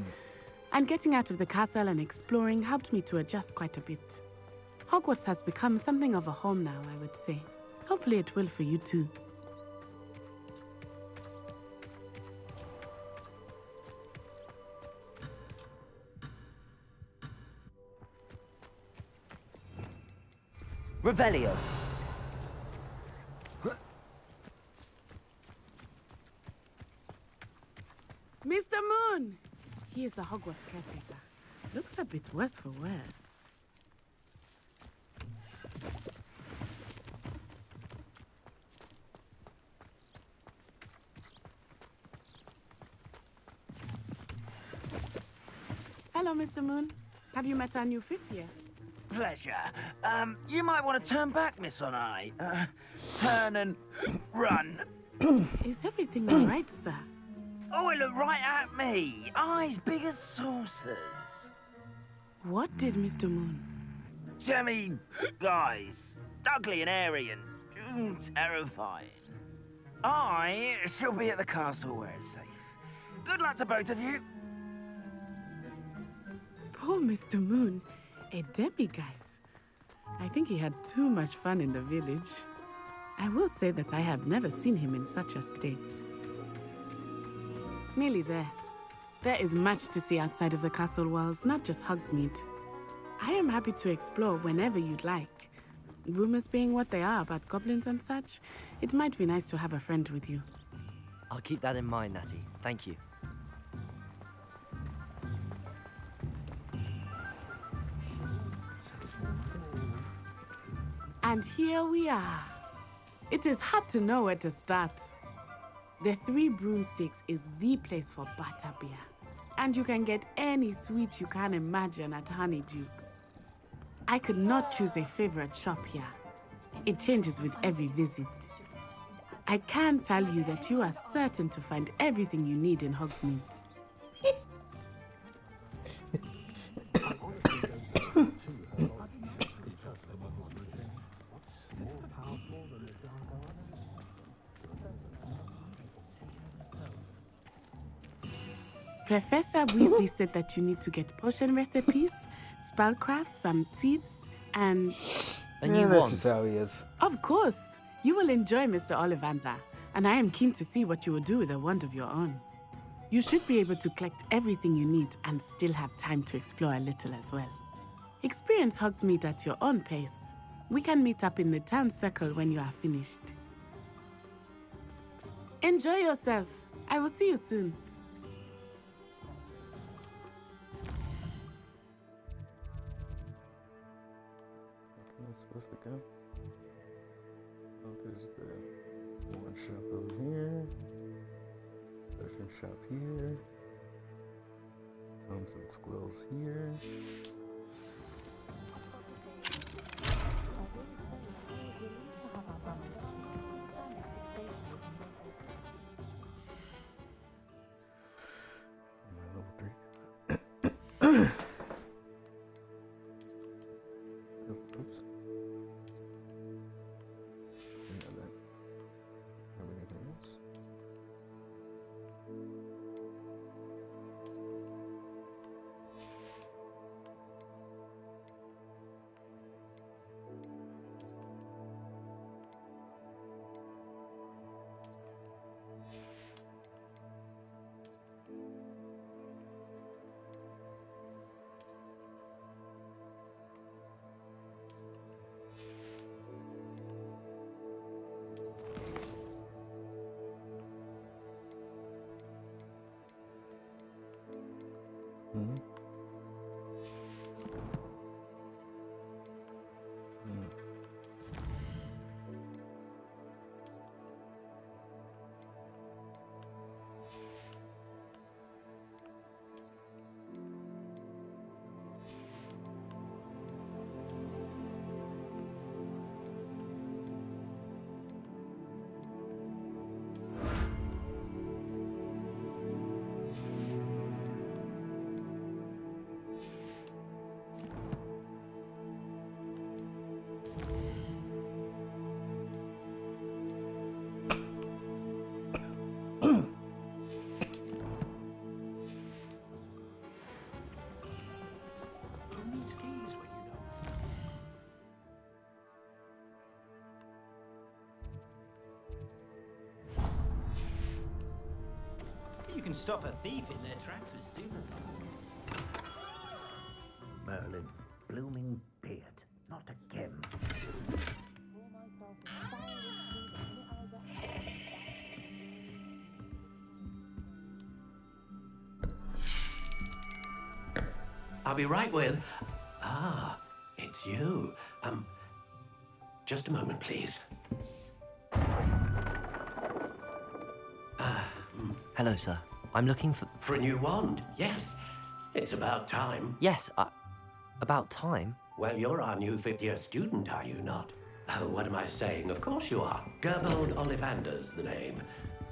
And getting out of the castle and exploring helped me to adjust quite a bit. Hogwarts has become something of a home now, I would say. Hopefully it will for you too. Revelio. Mr. Moon! He is the Hogwarts caretaker. Looks a bit worse for wear. Hello, Mr. Moon. Have you met our new fifth year? Pleasure. You might want to turn back, Miss Onai. Turn and run. Is everything all right, sir? Oh, it looked right at me. Eyes big as saucers. What did Mr. Moon? Jemmy, guys. Ugly and airy and terrifying. I shall be at the castle where it's safe. Good luck to both of you. Poor Mr. Moon. A demiguise. I think he had too much fun in the village. I will say that I have never seen him in such a state. Nearly there. There is much to see outside of the castle walls, not just Hogsmeade. I am happy to explore whenever you'd like. Rumors being what they are about goblins and such, it might be nice to have a friend with you. I'll keep that in mind, Natty. Thank you. And here we are. It is hard to know where to start. The Three Broomsticks is the place for butterbeer. And you can get any sweet you can imagine at Honeydukes. I could not choose a favorite shop here. It changes with every visit. I can tell you that you are certain to find everything you need in Hogsmeade. Professor Weasley said that you need to get potion recipes, spellcrafts, some seeds, and... That's just how he is. Of course! You will enjoy Mr. Ollivander, and I am keen to see what you will do with a wand of your own. You should be able to collect everything you need and still have time to explore a little as well. Experience Hogsmeade at your own pace. We can meet up in the town circle when you are finished. Enjoy yourself. I will see you soon. supposed to go? Oh, there's the one shop over here. Potion shop here. Tomes and squirrels here. Oops. Anything else? Mm-hmm. You can stop a thief in their tracks with stupid. Merlin's blooming beard. Not again. I'll be right with... Ah, it's you. Just a moment, please. Hello, sir. I'm looking for... For a new wand, yes. It's about time. Yes, about time? Well, you're our new fifth-year student, are you not? Oh, what am I saying? Of course you are. Gerbold Ollivander's the name.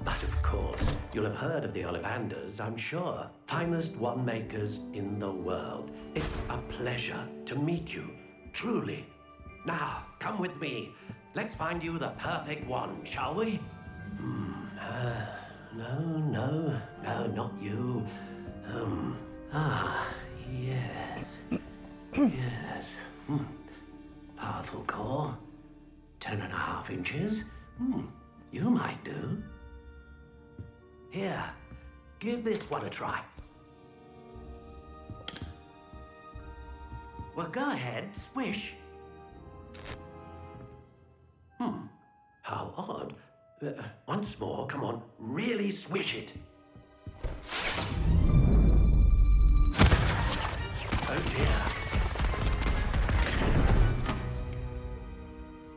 But of course, you'll have heard of the Ollivanders, I'm sure. Finest wand makers in the world. It's a pleasure to meet you, truly. Now, come with me. Let's find you the perfect wand, shall we? No, not you. Yes. Yes. Powerful core. 10.5 inches. You might do. Here, give this one a try. Well, go ahead, swish. How odd. Once more, come on, really swish it. Oh dear.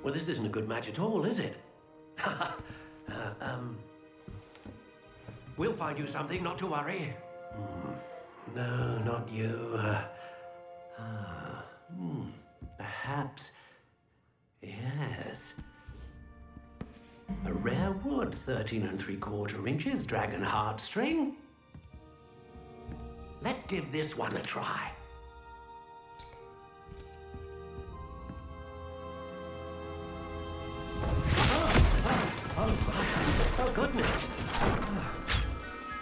Well, this isn't a good match at all, is it? We'll find you something, not to worry. No, not you. Perhaps. Yes. A rare wood, 13 3/4 inches, dragon heartstring. Let's give this one a try. Oh, goodness.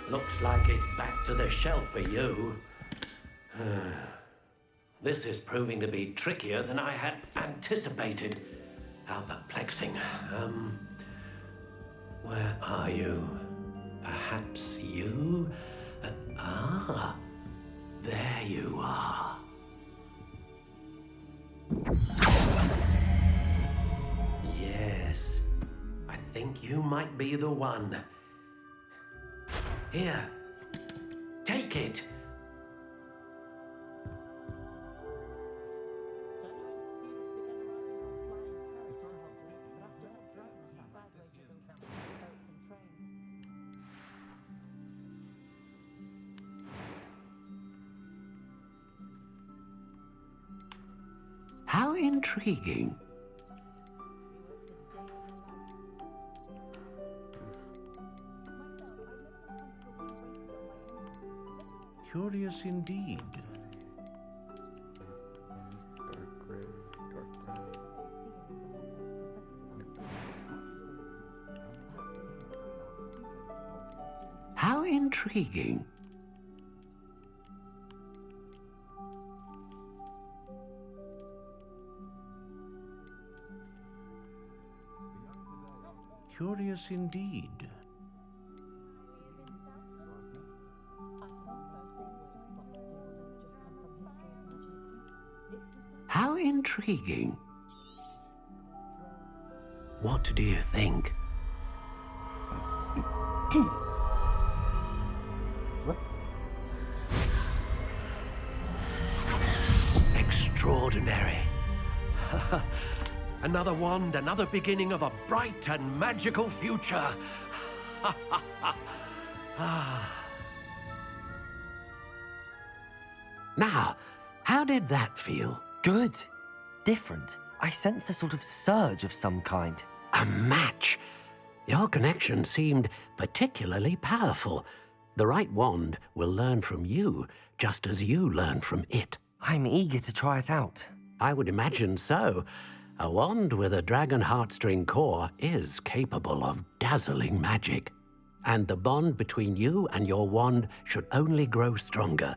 Looks like it's back to the shelf for you. This is proving to be trickier than I had anticipated. How perplexing. Where are you? Perhaps you? There you are. Yes, I think you might be the one. Here, take it. How intriguing. Curious indeed. Dark gray, dark brown. How intriguing. Curious indeed. How intriguing. What do you think? What? Extraordinary. Another wand, another beginning of a bright and magical future. Now, how did that feel? Good. Different. I sensed a sort of surge of some kind. A match. Your connection seemed particularly powerful. The right wand will learn from you, just as you learn from it. I'm eager to try it out. I would imagine so. A wand with a dragon heartstring core is capable of dazzling magic. And the bond between you and your wand should only grow stronger.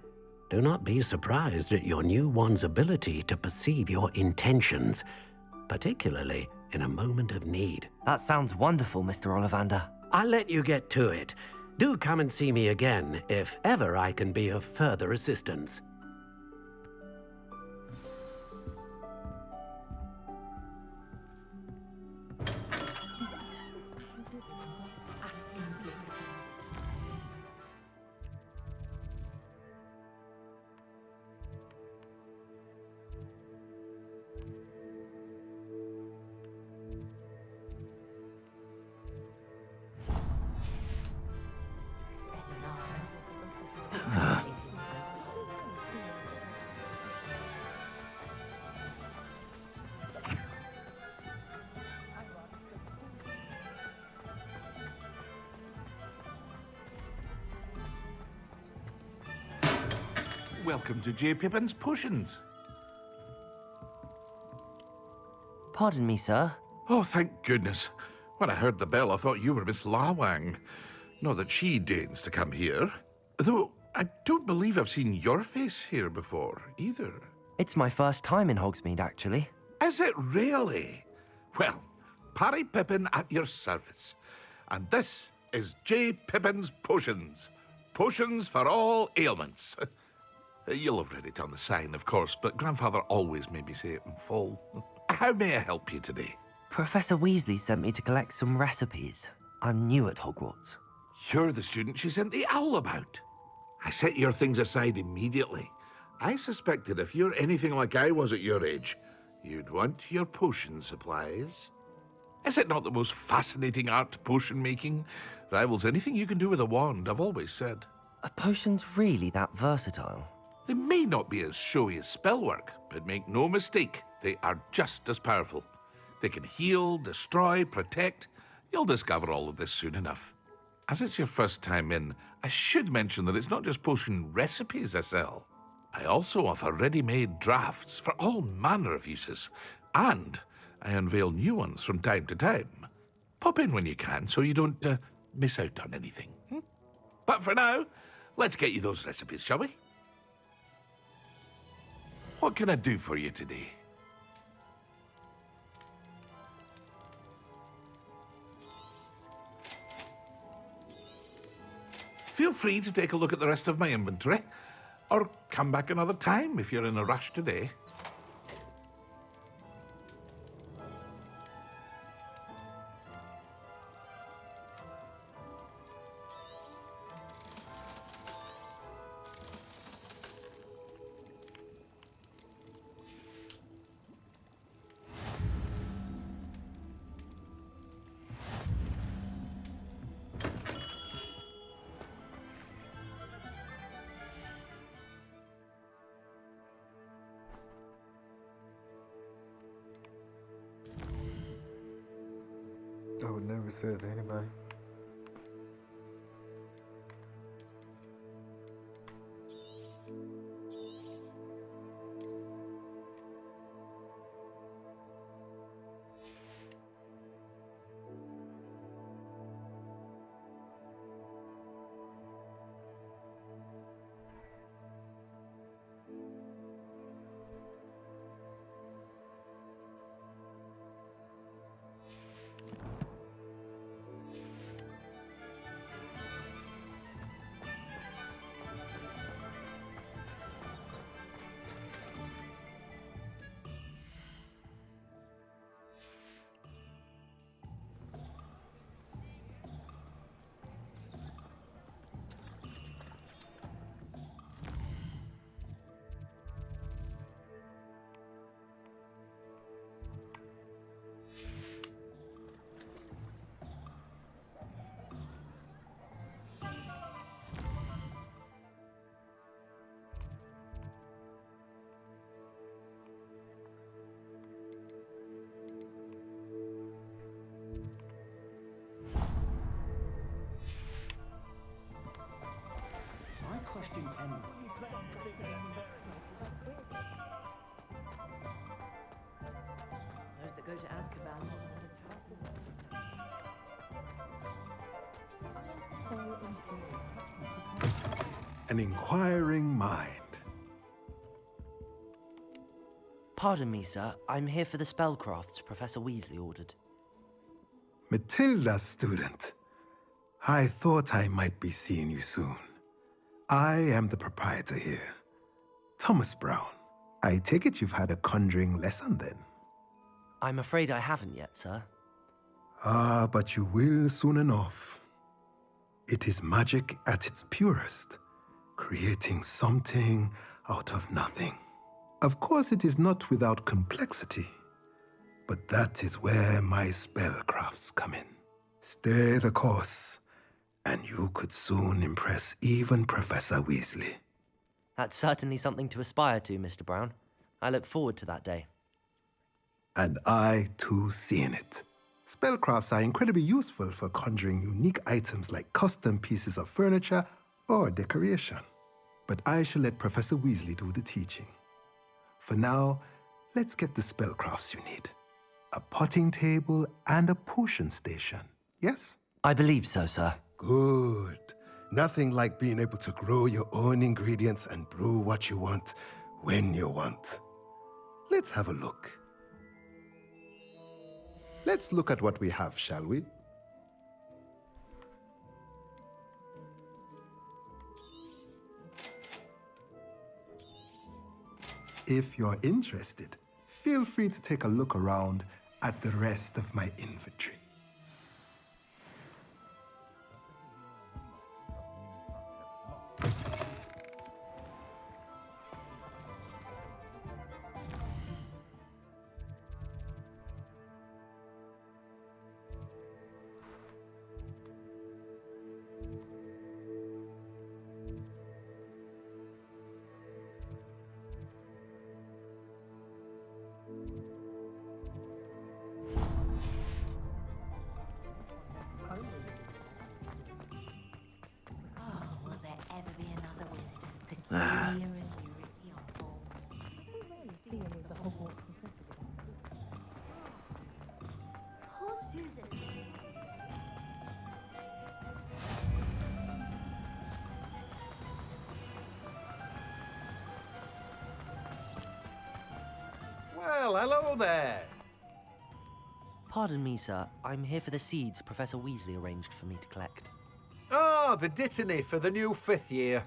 Do not be surprised at your new wand's ability to perceive your intentions, particularly in a moment of need. That sounds wonderful, Mr. Ollivander. I'll let you get to it. Do come and see me again if ever I can be of further assistance. Welcome to J. Pippin's Potions. Pardon me, sir. Oh, thank goodness. When I heard the bell, I thought you were Miss Lawang. Not that she deigns to come here. Though, I don't believe I've seen your face here before, either. It's my first time in Hogsmeade, actually. Is it really? Well, Parry Pippin at your service. And this is J. Pippin's Potions. Potions for all ailments. You'll have read it on the sign, of course, but Grandfather always made me say it in full. How may I help you today? Professor Weasley sent me to collect some recipes. I'm new at Hogwarts. You're the student she sent the owl about. I set your things aside immediately. I suspected if you're anything like I was at your age, you'd want your potion supplies. Is it not the most fascinating art, potion making? Rivals anything you can do with a wand, I've always said. Are potions really that versatile? They may not be as showy as spellwork, but make no mistake, they are just as powerful. They can heal, destroy, protect. You'll discover all of this soon enough. As it's your first time in, I should mention that it's not just potion recipes I sell. I also offer ready-made drafts for all manner of uses, and I unveil new ones from time to time. Pop in when you can so you don't miss out on anything. But for now, let's get you those recipes, shall we? What can I do for you today? Feel free to take a look at the rest of my inventory, or come back another time if you're in a rush today. ever said to anybody. My question anyway. Those that go to Azkaban. An inquiring mind. Pardon me, sir. I'm here for the spellcrafts Professor Weasley ordered. Matilda's student. I thought I might be seeing you soon. I am the proprietor here, Thomas Brown. I take it you've had a conjuring lesson then? I'm afraid I haven't yet, sir. Ah, but you will soon enough. It is magic at its purest, creating something out of nothing. Of course, it is not without complexity, but that is where my spellcrafts come in. Stay the course, and you could soon impress even Professor Weasley. That's certainly something to aspire to, Mr. Brown. I look forward to that day. And I, too, see in it. Spellcrafts are incredibly useful for conjuring unique items like custom pieces of furniture or decoration. But I shall let Professor Weasley do the teaching. For now, let's get the spellcrafts you need. A potting table and a potion station, yes? I believe so, sir. Good. Nothing like being able to grow your own ingredients and brew what you want when you want. Let's have a look. Let's look at what we have, shall we? If you're interested, feel free to take a look around at the rest of my inventory. Well, hello there. Pardon me, sir. I'm here for the seeds Professor Weasley arranged for me to collect. Oh, the dittany for the new 5th year.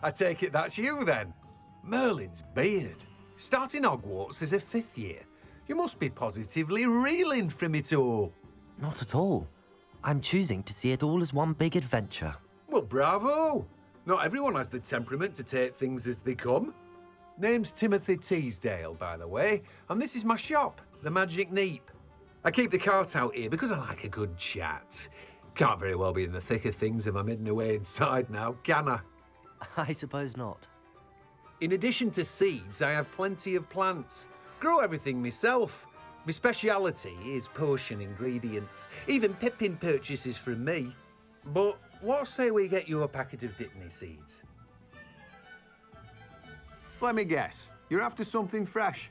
I take it that's you, then. Merlin's beard. Starting Hogwarts as a 5th year. You must be positively reeling from it all. Not at all. I'm choosing to see it all as one big adventure. Well, bravo. Not everyone has the temperament to take things as they come. Name's Timothy Teasdale, by the way, and this is my shop, the Magic Neep. I keep the cart out here because I like a good chat. Can't very well be in the thick of things if I'm hidden away inside now, can I? I suppose not. In addition to seeds, I have plenty of plants. Grow everything myself. My speciality is potion ingredients. Even Pippin purchases from me. But what say we get you a packet of Dittany seeds? Let me guess. You're after something fresh.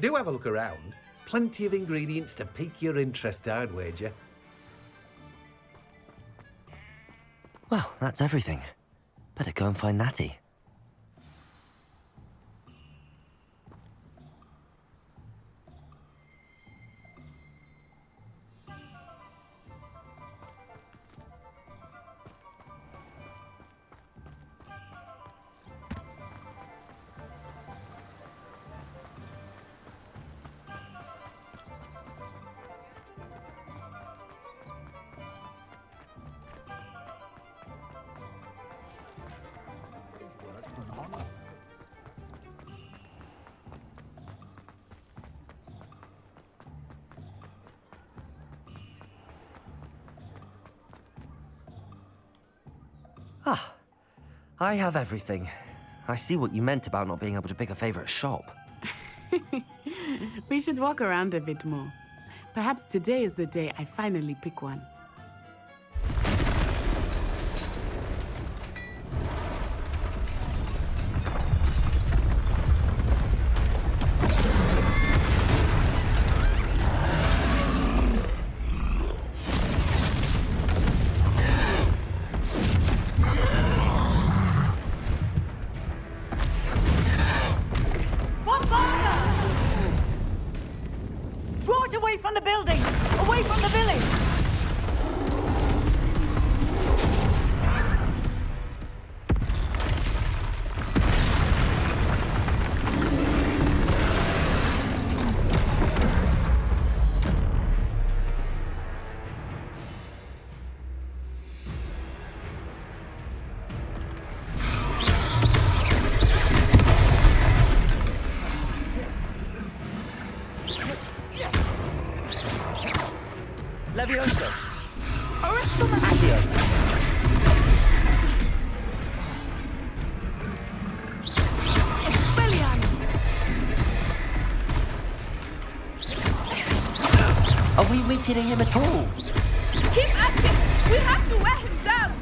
Do have a look around. Plenty of ingredients to pique your interest, I'd wager. Well, that's everything. Better go and find Natty. Ah, I have everything. I see what you meant about not being able to pick a favorite shop. We should walk around a bit more. Perhaps today is the day I finally pick one. Draw it away from the building! Away from the village! Levioso! Are we weakening him at all? Keep at it! We have to wear him down!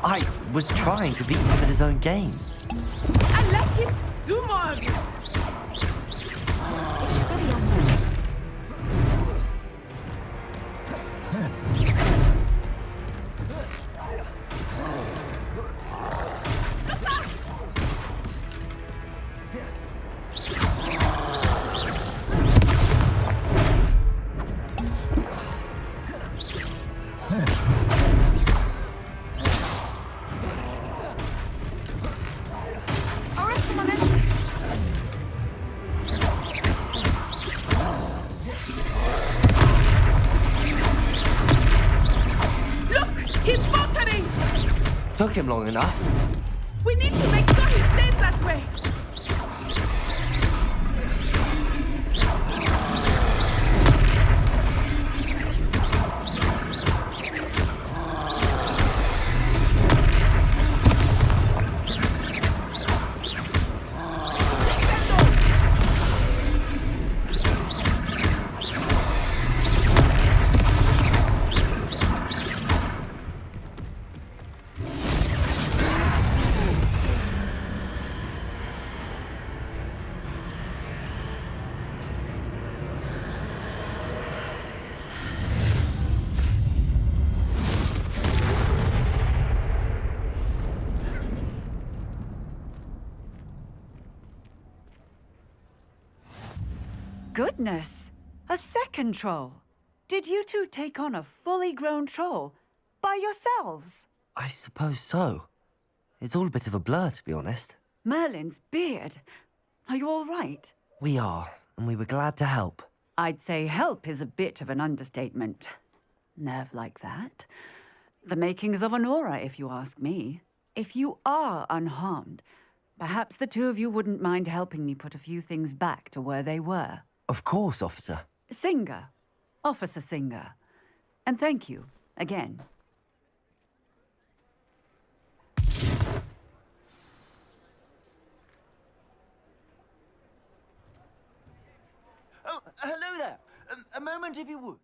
I was trying to beat him at his own game. I like it! Do more of it! Took him long enough. We need to make sure he stays that way. Goodness! A second troll! Did you two take on a fully grown troll by yourselves? I suppose so. It's all a bit of a blur, to be honest. Merlin's beard. Are you all right? We are, and we were glad to help. I'd say help is a bit of an understatement. Nerve like that. The makings of an aura, if you ask me. If you are unharmed, perhaps the two of you wouldn't mind helping me put a few things back to where they were. Of course, officer. Singer. Officer Singer. And thank you, again. Oh, hello there. A moment if you would.